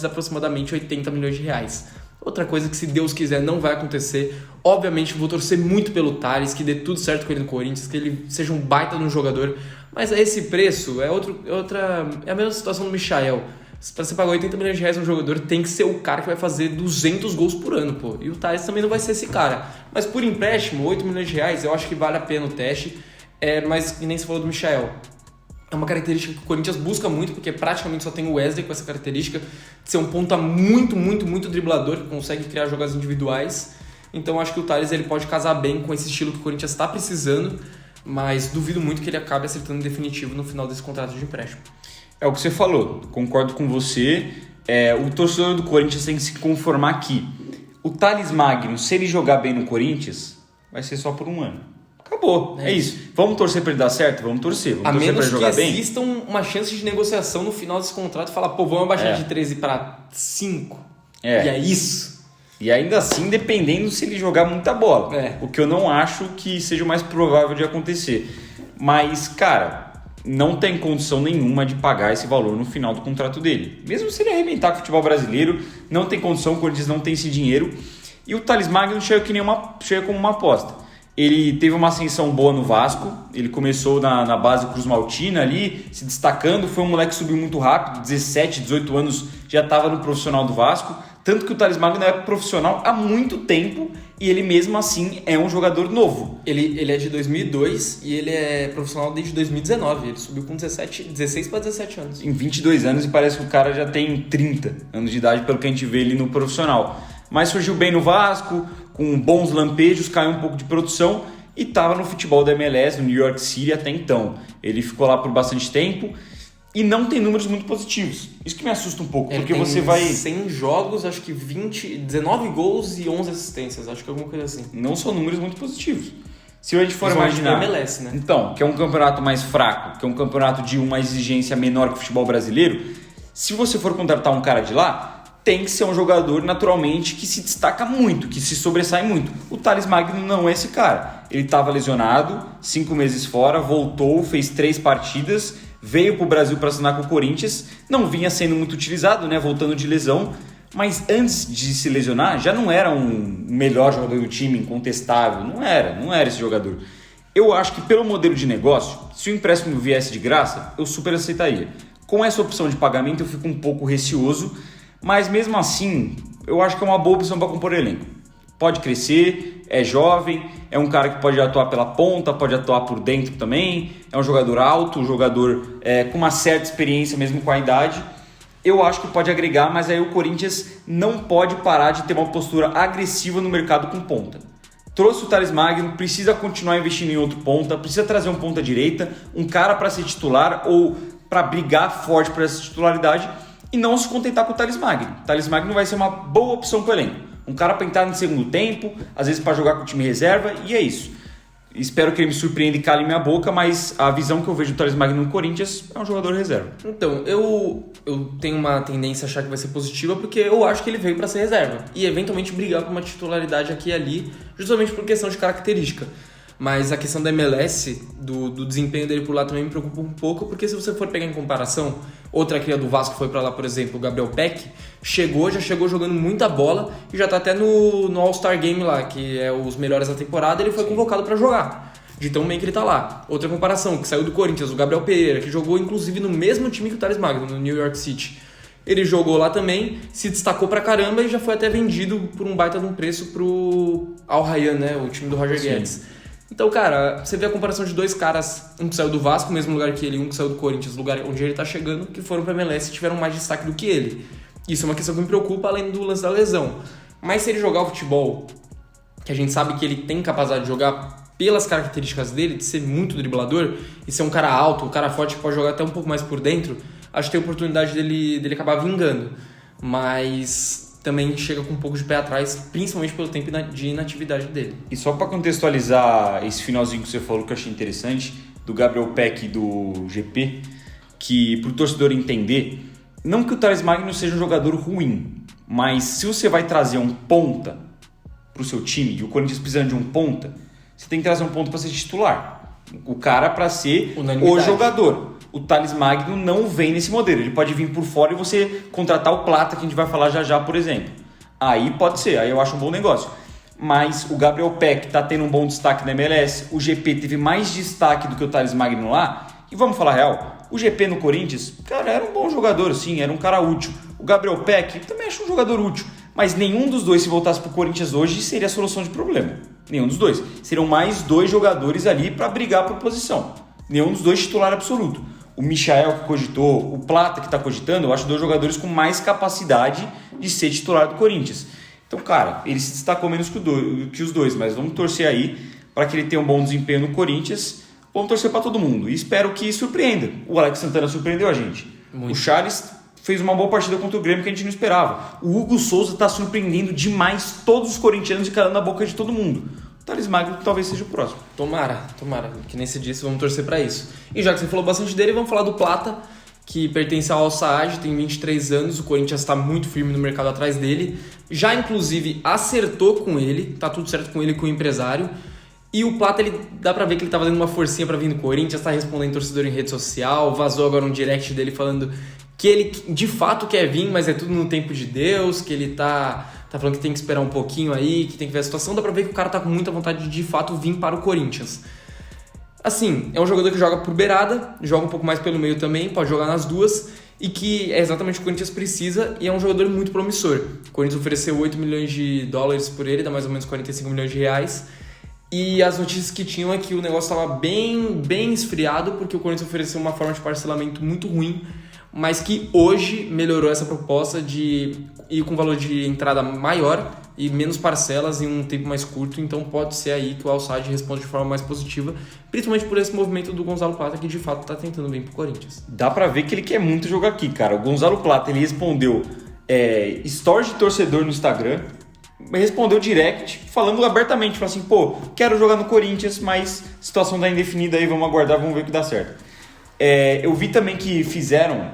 aproximadamente 80 milhões de reais. Outra coisa que, se Deus quiser, não vai acontecer. Obviamente, vou torcer muito pelo Thales, que dê tudo certo com ele no Corinthians, que ele seja um baita de um jogador. Mas a esse preço, é a mesma situação do Michael. Pra você pagar 80 milhões de reais no jogador, tem que ser o cara que vai fazer 200 gols por ano, pô. E o Thales também não vai ser esse cara. Mas por empréstimo, 8 milhões de reais, eu acho que vale a pena o teste. Mas que nem se falou do Michael. É uma característica que o Corinthians busca muito, porque praticamente só tem o Wesley com essa característica de ser um ponta muito, muito, muito driblador, que consegue criar jogadas individuais. Então acho que o Thales ele pode casar bem com esse estilo que o Corinthians está precisando, mas duvido muito que ele acabe acertando em definitivo no final desse contrato de empréstimo. É o que você falou, concordo com você. O torcedor do Corinthians tem que se conformar que o Thales Magno, se ele jogar bem no Corinthians, vai ser só por 1 ano. Acabou, é isso. Vamos torcer para ele dar certo? Vamos torcer. Vamos torcer para ele jogar bem? A menos que exista uma chance de negociação no final desse contrato e falar, vamos abaixar de 13 para 5. E é isso. E ainda assim, dependendo se ele jogar muita bola. O que eu não acho que seja o mais provável de acontecer. Mas, cara, não tem condição nenhuma de pagar esse valor no final do contrato dele. Mesmo se ele arrebentar com o futebol brasileiro, não tem condição, o Corinthians não tem esse dinheiro. E o Thales Magno chega como uma aposta. Ele teve uma ascensão boa no Vasco, ele começou na base Cruz Maltina ali, se destacando, foi um moleque que subiu muito rápido, 17, 18 anos já estava no profissional do Vasco, tanto que o Thales Magno é profissional há muito tempo e ele mesmo assim é um jogador novo. Ele é de 2002 e ele é profissional desde 2019, ele subiu com 16 para 17 anos. Em 22 anos e parece que o cara já tem 30 anos de idade pelo que a gente vê ele no profissional. Mas surgiu bem no Vasco, com bons lampejos, caiu um pouco de produção e estava no futebol da MLS, no New York City até então. Ele ficou lá por bastante tempo e não tem números muito positivos. Isso que me assusta um pouco, porque você vai... 100 jogos, acho que 19 gols e 11 assistências, acho que alguma coisa assim. Não são números muito positivos. Se a gente for imaginar... MLS, né? Então, que é um campeonato mais fraco, que é um campeonato de uma exigência menor que o futebol brasileiro, se você for contratar um cara de lá, tem que ser um jogador, naturalmente, que se destaca muito, que se sobressai muito. O Thales Magno não é esse cara. Ele estava lesionado, 5 meses fora, voltou, fez 3 partidas, veio para o Brasil para assinar com o Corinthians, não vinha sendo muito utilizado, né, voltando de lesão, Mas antes de se lesionar, já não era um melhor jogador do time, incontestável. Não era esse jogador. Eu acho que pelo modelo de negócio, se o empréstimo viesse de graça, eu super aceitaria. Com essa opção de pagamento eu fico um pouco receoso, mas mesmo assim, eu acho que é uma boa opção para compor elenco. Pode crescer, é jovem, é um cara que pode atuar pela ponta, pode atuar por dentro também, é um jogador alto, um jogador com uma certa experiência mesmo com a idade. Eu acho que pode agregar, mas aí o Corinthians não pode parar de ter uma postura agressiva no mercado com ponta. Trouxe o Thales Magno, precisa continuar investindo em outro ponta, precisa trazer um ponta direita, um cara para ser titular ou para brigar forte por essa titularidade e não se contentar com o Thales Magno. O Thales Magno vai ser uma boa opção para o elenco. Um cara para entrar no segundo tempo, às vezes para jogar com o time reserva, e é isso. Espero que ele me surpreenda e cale minha boca, mas a visão que eu vejo do Thales Magno no Corinthians é um jogador reserva. Então, eu tenho uma tendência a achar que vai ser positiva, porque eu acho que ele veio para ser reserva e eventualmente brigar por uma titularidade aqui e ali, justamente por questão de característica. Mas a questão da MLS, do desempenho dele por lá também me preocupa um pouco, porque se você for pegar em comparação, outra cria do Vasco foi para lá, por exemplo, o Gabriel Peck, já chegou jogando muita bola e já tá até no All-Star Game lá, que é os melhores da temporada, ele foi convocado para jogar. De tão bem que ele tá lá. Outra comparação, que saiu do Corinthians, o Gabriel Pereira, que jogou inclusive no mesmo time que o Thales Magno, no New York City. Ele jogou lá também, se destacou pra caramba e já foi até vendido por um baita de um preço pro Al Rayyan, né, o time do Roger Guedes. Então, cara, você vê a comparação de dois caras, um que saiu do Vasco, mesmo lugar que ele, um que saiu do Corinthians, lugar onde ele tá chegando, que foram pra MLS e tiveram mais destaque do que ele. Isso é uma questão que me preocupa, além do lance da lesão. Mas se ele jogar o futebol, que a gente sabe que ele tem capacidade de jogar pelas características dele, de ser muito driblador, e ser um cara alto, um cara forte que pode jogar até um pouco mais por dentro, acho que tem a oportunidade dele acabar vingando. Mas também chega com um pouco de pé atrás, principalmente pelo tempo de inatividade dele. E só para contextualizar esse finalzinho que você falou, que eu achei interessante, do Gabriel Peck e do GP, que pro torcedor entender, não que o Thales Magno seja um jogador ruim, mas se você vai trazer um ponta pro seu time, e o Corinthians precisando de um ponta, você tem que trazer um ponta para ser titular. O cara para ser o jogador. O Thales Magno não vem nesse modelo. Ele pode vir por fora e você contratar o Plata, que a gente vai falar já, por exemplo. Aí pode ser, aí eu acho um bom negócio. Mas o Gabriel Peck tá tendo um bom destaque na MLS. O GP teve mais destaque do que o Thales Magno lá. E vamos falar real, o GP no Corinthians, cara, era um bom jogador, sim, era um cara útil. O Gabriel Peck também acho um jogador útil. Mas nenhum dos dois, se voltasse pro Corinthians hoje, seria a solução de problema. Nenhum dos dois. Seriam mais dois jogadores ali para brigar por posição. Nenhum dos dois titular absoluto. O Michael que cogitou, o Plata que está cogitando, eu acho dois jogadores com mais capacidade de ser titular do Corinthians. Então, cara, ele se destacou menos que os dois, mas vamos torcer aí para que ele tenha um bom desempenho no Corinthians. Vamos torcer para todo mundo e espero que surpreenda. O Alex Santana surpreendeu a gente. Muito. O Charles fez uma boa partida contra o Grêmio que a gente não esperava. O Hugo Souza está surpreendendo demais todos os corintianos e calando a boca de todo mundo. O Thales Magno talvez seja o próximo. Tomara, que nem se disse, vamos torcer pra isso. E já que você falou bastante dele, vamos falar do Plata, que pertence ao Al Saad, tem 23 anos, o Corinthians está muito firme no mercado atrás dele, já inclusive acertou com ele, tá tudo certo com ele e com o empresário, e o Plata, ele dá pra ver que ele tá fazendo uma forcinha pra vir no Corinthians, tá respondendo torcedor em rede social, vazou agora um direct dele falando que ele de fato quer vir, mas é tudo no tempo de Deus, que ele tá falando que tem que esperar um pouquinho aí, que tem que ver a situação. Dá pra ver que o cara tá com muita vontade de fato vir para o Corinthians. Assim, é um jogador que joga por beirada, joga um pouco mais pelo meio também, pode jogar nas duas, e que é exatamente o que o Corinthians precisa, e é um jogador muito promissor. O Corinthians ofereceu 8 milhões de dólares por ele, dá mais ou menos 45 milhões de reais, e as notícias que tinham é que o negócio estava bem esfriado, porque o Corinthians ofereceu uma forma de parcelamento muito ruim, mas que hoje melhorou essa proposta de ir com valor de entrada maior e menos parcelas em um tempo mais curto, então pode ser aí que o Al Sadd responde de forma mais positiva, principalmente por esse movimento do Gonzalo Plata, que de fato está tentando vir pro Corinthians. Dá pra ver que ele quer muito jogar aqui, cara. O Gonzalo Plata, ele respondeu stories de torcedor no Instagram, respondeu direct, falando abertamente, falou assim, pô, quero jogar no Corinthians, mas situação tá indefinida aí, vamos aguardar, vamos ver o que dá certo. Eu vi também que fizeram,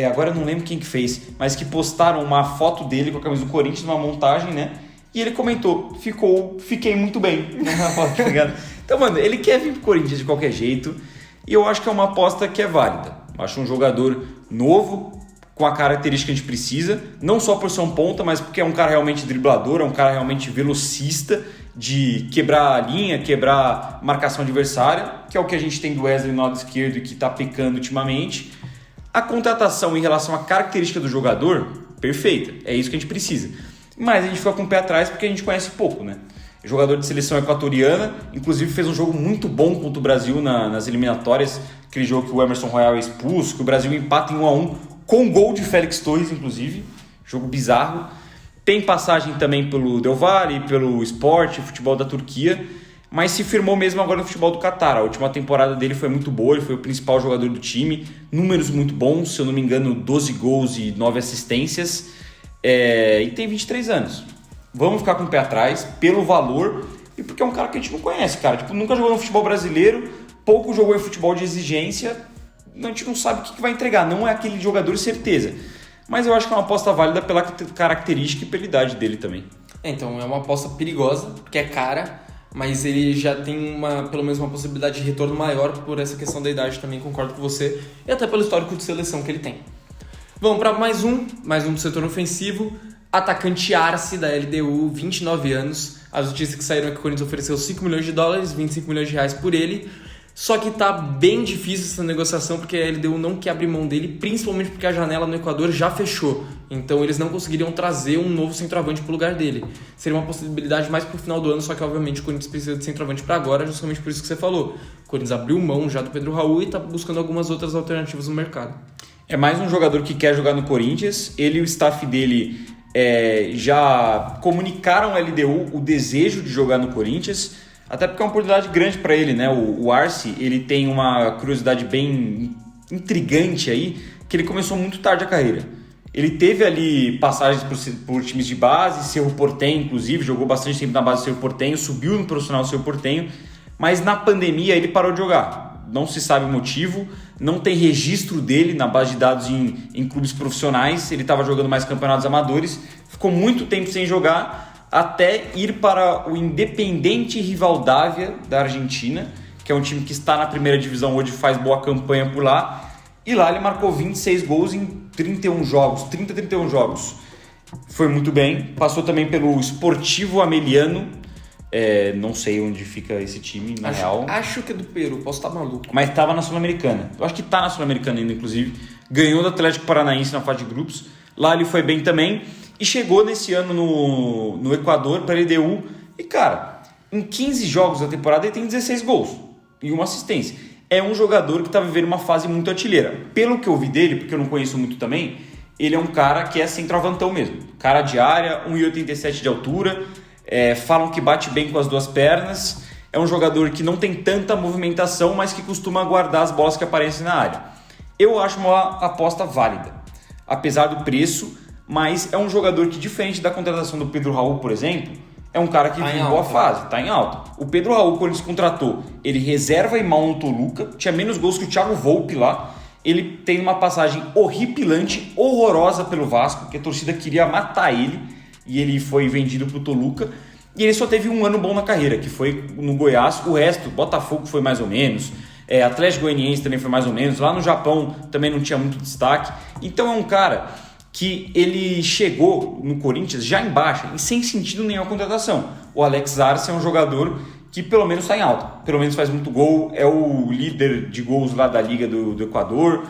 agora eu não lembro quem que fez, mas que postaram uma foto dele com a camisa do Corinthians numa montagem, né? E ele comentou, fiquei muito bem na foto, tá ligado? Então, mano, ele quer vir pro Corinthians de qualquer jeito e eu acho que é uma aposta que é válida. Eu acho um jogador novo, com a característica que a gente precisa, não só por ser um ponta, mas porque é um cara realmente driblador, é um cara realmente velocista, de quebrar a linha, quebrar a marcação adversária, que é o que a gente tem do Wesley no lado esquerdo e que está pecando ultimamente. A contratação em relação à característica do jogador, perfeita, é isso que a gente precisa. Mas a gente fica com o pé atrás porque a gente conhece pouco, né? É jogador de seleção equatoriana, inclusive fez um jogo muito bom contra o Brasil nas eliminatórias, aquele jogo que o Emerson Royal é expulso, que o Brasil empata em 1-1, com gol de Félix Torres, inclusive, jogo bizarro. Tem passagem também pelo Del Valle, pelo Sport, futebol da Turquia, mas se firmou mesmo agora no futebol do Catar. A última temporada dele foi muito boa, ele foi o principal jogador do time, números muito bons, se eu não me engano, 12 gols e 9 assistências, e tem 23 anos. Vamos ficar com o pé atrás, pelo valor, e porque é um cara que a gente não conhece, cara. Tipo, nunca jogou no futebol brasileiro, pouco jogou em futebol de exigência, a gente não sabe o que vai entregar, não é aquele jogador certeza. Mas eu acho que é uma aposta válida pela característica e pela idade dele também. Então, é uma aposta perigosa, porque é cara, mas ele já tem pelo menos uma possibilidade de retorno maior por essa questão da idade também, concordo com você, e até pelo histórico de seleção que ele tem. Vamos para mais um do setor ofensivo, atacante Arce da LDU, 29 anos. As notícias que saíram é que o Corinthians ofereceu 5 milhões de dólares, 25 milhões de reais por ele. Só que tá bem difícil essa negociação porque a LDU não quer abrir mão dele, principalmente porque a janela no Equador já fechou. Então eles não conseguiriam trazer um novo centroavante pro lugar dele. Seria uma possibilidade mais pro final do ano, só que obviamente o Corinthians precisa de centroavante para agora, justamente por isso que você falou. O Corinthians abriu mão já do Pedro Raul e tá buscando algumas outras alternativas no mercado. É mais um jogador que quer jogar no Corinthians, ele e o staff dele já comunicaram ao LDU o desejo de jogar no Corinthians, até porque é uma oportunidade grande para ele, né? O Arce, ele tem uma curiosidade bem intrigante aí, que ele começou muito tarde a carreira. Ele teve ali passagens por times de base, Cerro Porteño, inclusive, jogou bastante tempo na base do Cerro Porteño, subiu no profissional do Cerro Porteño, mas na pandemia ele parou de jogar. Não se sabe o motivo, não tem registro dele na base de dados em clubes profissionais, ele estava jogando mais campeonatos amadores, ficou muito tempo sem jogar, até ir para o Independiente Rivadavia da Argentina, que é um time que está na primeira divisão hoje, faz boa campanha por lá, e lá ele marcou 26 gols em 31 jogos. Foi muito bem, passou também pelo Sportivo Ameliano, não sei onde fica esse time, na real. Acho que é do Peru, posso estar maluco. Mas estava na Sul-Americana, eu acho que está na Sul-Americana ainda, inclusive, ganhou do Atlético Paranaense na fase de grupos, lá ele foi bem também, e chegou nesse ano no Equador para a LDU. E, cara, em 15 jogos da temporada ele tem 16 gols e uma assistência. É um jogador que está vivendo uma fase muito artilheira. Pelo que eu vi dele, porque eu não conheço muito também, ele é um cara que é centroavantão mesmo. Cara de área, 1,87 de altura, falam que bate bem com as duas pernas. É um jogador que não tem tanta movimentação, mas que costuma guardar as bolas que aparecem na área. Eu acho uma aposta válida, apesar do preço. Mas é um jogador que, diferente da contratação do Pedro Raul, por exemplo, é um cara que vive em boa fase, tá em alta. O Pedro Raul, quando ele se contratou, ele reserva e mal no Toluca, tinha menos gols que o Thiago Volpi lá. Ele tem uma passagem horripilante, horrorosa pelo Vasco, que a torcida queria matar ele, e ele foi vendido pro Toluca. E ele só teve um ano bom na carreira, que foi no Goiás. O resto, Botafogo foi mais ou menos, Atlético Goianiense também foi mais ou menos, lá no Japão também não tinha muito destaque. Então é um cara que ele chegou no Corinthians já em baixa e sem sentido nenhum a contratação. O Alex Arce é um jogador que pelo menos está em alta, pelo menos faz muito gol, é o líder de gols lá da Liga do Equador,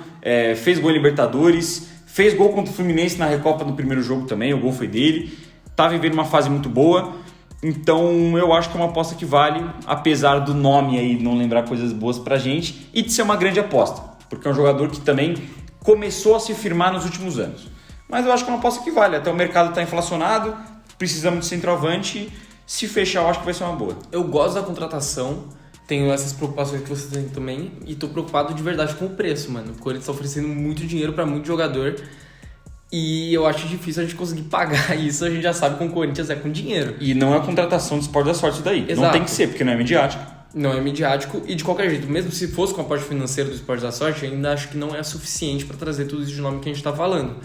fez gol em Libertadores, fez gol contra o Fluminense na Recopa no primeiro jogo também, o gol foi dele, está vivendo uma fase muito boa, então eu acho que é uma aposta que vale, apesar do nome aí não lembrar coisas boas pra gente, e de ser uma grande aposta, porque é um jogador que também começou a se firmar nos últimos anos. Mas eu acho que é uma aposta que vale. Até o mercado está inflacionado, precisamos de centroavante. Se fechar, eu acho que vai ser uma boa. Eu gosto da contratação, tenho essas preocupações que você tem também, e tô preocupado de verdade com o preço, mano. O Corinthians tá oferecendo muito dinheiro para muito jogador, e eu acho difícil a gente conseguir pagar isso. A gente já sabe que com o Corinthians é com dinheiro. E não é a contratação do Esporte da Sorte daí. Exato. Não tem que ser, porque não é midiático. Não é midiático, e de qualquer jeito, mesmo se fosse com a parte financeira do Esporte da Sorte, eu ainda acho que não é suficiente para trazer tudo isso de nome que a gente tá falando.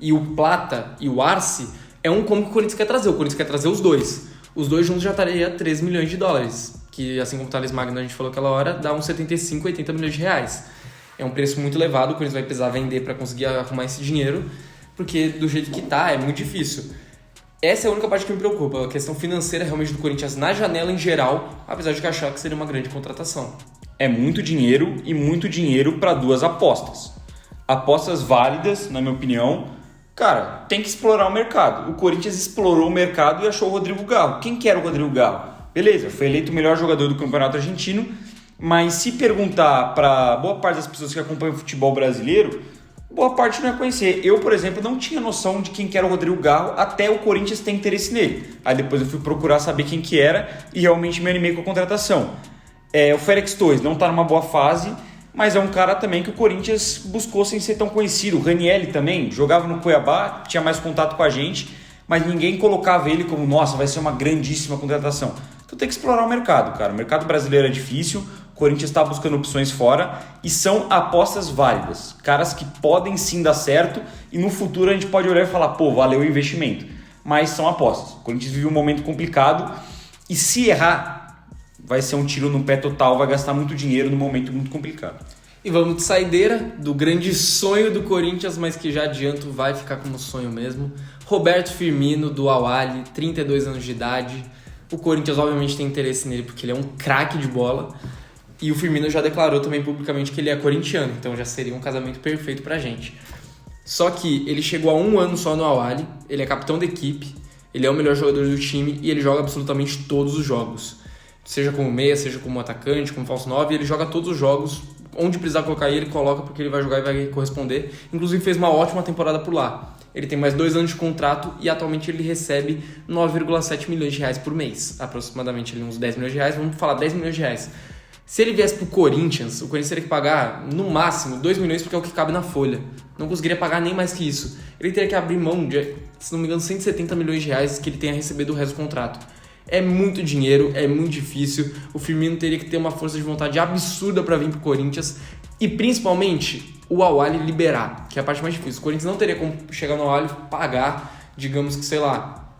E o Plata e o Arce é um combo que o Corinthians quer trazer. O Corinthians quer trazer os dois. Os dois juntos já estaria 13 milhões de dólares. Que, assim como o Thales Magno a gente falou aquela hora, dá uns 75, 80 milhões de reais. é um preço muito elevado, o Corinthians vai precisar vender para conseguir arrumar esse dinheiro, porque do jeito que tá, é muito difícil. Essa é a única parte que me preocupa, a questão financeira realmente do Corinthians na janela em geral, apesar de que achar que seria uma grande contratação. É muito dinheiro e muito dinheiro para 2 apostas. Apostas válidas, na minha opinião. Cara, tem que explorar o mercado. O Corinthians explorou o mercado e achou o Rodrigo Garro. Quem que era o Rodrigo Garro? Beleza, foi eleito o melhor jogador do Campeonato Argentino, mas se perguntar para boa parte das pessoas que acompanham o futebol brasileiro, boa parte não ia conhecer. Eu, por exemplo, não tinha noção de quem que era o Rodrigo Garro até o Corinthians ter interesse nele. Aí depois eu fui procurar saber quem que era e realmente me animei com a contratação. O Félix Torres não está numa boa fase, mas é um cara também que o Corinthians buscou sem ser tão conhecido. O Ranieri também jogava no Cuiabá, tinha mais contato com a gente, mas ninguém colocava ele como, nossa, vai ser uma grandíssima contratação. Então tem que explorar o mercado, cara. O mercado brasileiro é difícil, o Corinthians está buscando opções fora e são apostas válidas. Caras que podem sim dar certo e no futuro a gente pode olhar e falar, pô, valeu o investimento. Mas são apostas. O Corinthians vive um momento complicado e se errar, vai ser um tiro no pé total, vai gastar muito dinheiro num momento muito complicado. E vamos de saideira do grande sonho do Corinthians, mas que já adianto vai ficar como sonho mesmo. Roberto Firmino, do Al-Ahly, 32 anos de idade. O Corinthians obviamente tem interesse nele porque ele é um craque de bola. E o Firmino já declarou também publicamente que ele é corintiano, então já seria um casamento perfeito pra gente. Só que ele chegou a 1 ano só no Al-Ahly, ele é capitão da equipe, ele é o melhor jogador do time e ele joga absolutamente todos os jogos. Seja como meia, seja como atacante, como falso 9, ele joga todos os jogos. Onde precisar colocar ele coloca porque ele vai jogar e vai corresponder. Inclusive fez uma ótima temporada por lá. Ele tem mais 2 anos de contrato e atualmente ele recebe 9,7 milhões de reais por mês. Aproximadamente uns 10 milhões de reais, vamos falar 10 milhões de reais. Se ele viesse pro Corinthians, o Corinthians teria que pagar no máximo 2 milhões porque é o que cabe na folha. Não conseguiria pagar nem mais que isso. Ele teria que abrir mão de, se não me engano, 170 milhões de reais que ele tem a receber do resto do contrato. É muito dinheiro, é muito difícil. O Firmino teria que ter uma força de vontade absurda para vir pro Corinthians e principalmente o Al-Ahly liberar, que é a parte mais difícil. O Corinthians não teria como chegar no Al-Ahly e pagar, digamos que, sei lá,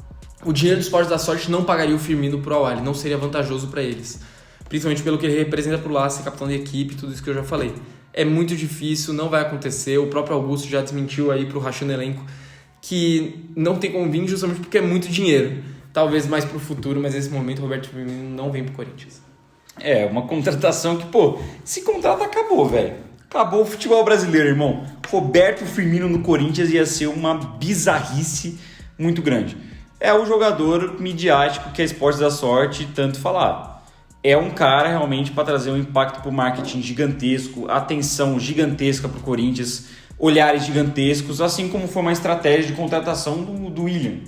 o dinheiro do Esporte da Sorte não pagaria o Firmino pro Al-Ahly, não seria vantajoso para eles. Principalmente pelo que ele representa por lá, ser capitão da equipe, tudo isso que eu já falei. É muito difícil, não vai acontecer. O próprio Augusto já desmentiu aí pro Rachando Elenco que não tem como vir justamente porque é muito dinheiro. Talvez mais pro futuro, mas nesse momento o Roberto Firmino não vem pro Corinthians. É, uma contratação que, pô, esse contrato acabou, velho. Acabou o futebol brasileiro, irmão. Roberto Firmino no Corinthians ia ser uma bizarrice muito grande. É o jogador midiático que a Esporte da Sorte tanto falava. É um cara realmente para trazer um impacto pro marketing gigantesco, atenção gigantesca pro Corinthians, olhares gigantescos, assim como foi uma estratégia de contratação do William.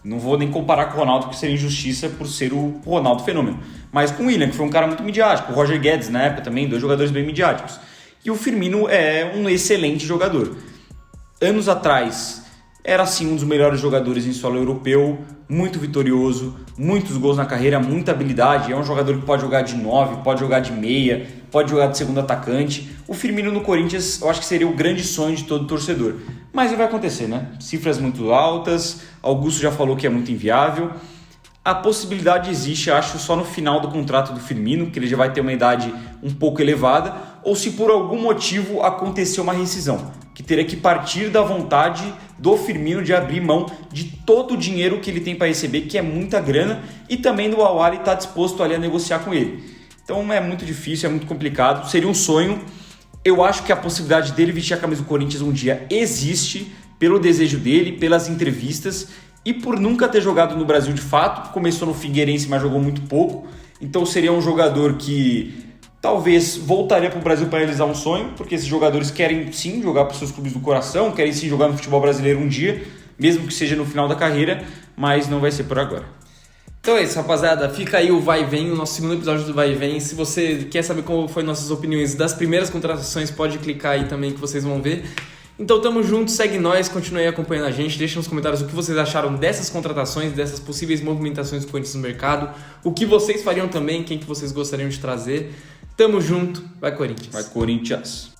Não vou nem comparar com o Ronaldo, porque seria injustiça por ser o Ronaldo fenômeno. Mas com o William, que foi um cara muito midiático. O Roger Guedes, na época, também, 2 jogadores bem midiáticos. E o Firmino é um excelente jogador. Anos atrás, era sim um dos melhores jogadores em solo europeu, muito vitorioso, muitos gols na carreira, muita habilidade. É um jogador que pode jogar de 9, pode jogar de meia, pode jogar de segundo atacante. O Firmino no Corinthians, eu acho que seria o grande sonho de todo torcedor. Mas não vai acontecer, né? Cifras muito altas, Augusto já falou que é muito inviável. A possibilidade existe, acho, só no final do contrato do Firmino, que ele já vai ter uma idade um pouco elevada, ou se por algum motivo acontecer uma rescisão, que teria que partir da vontade do Firmino de abrir mão de todo o dinheiro que ele tem para receber, que é muita grana, e também do Al-Ahly estar disposto ali a negociar com ele. Então é muito difícil, é muito complicado, seria um sonho. Eu acho que a possibilidade dele vestir a camisa do Corinthians um dia existe, pelo desejo dele, pelas entrevistas e por nunca ter jogado no Brasil de fato. Começou no Figueirense, mas jogou muito pouco. Então seria um jogador que talvez voltaria para o Brasil para realizar um sonho, porque esses jogadores querem sim jogar para os seus clubes do coração, querem sim jogar no futebol brasileiro um dia, mesmo que seja no final da carreira, mas não vai ser por agora. Então é isso, rapaziada. Fica aí o Vai e Vem, o nosso segundo episódio do Vai e Vem. Se você quer saber como foi nossas opiniões das primeiras contratações, pode clicar aí também que vocês vão ver. Então tamo junto, segue nós, continue aí acompanhando a gente. Deixa nos comentários o que vocês acharam dessas contratações, dessas possíveis movimentações do Corinthians no mercado. O que vocês fariam também, quem que vocês gostariam de trazer. Tamo junto, vai Corinthians. Vai Corinthians.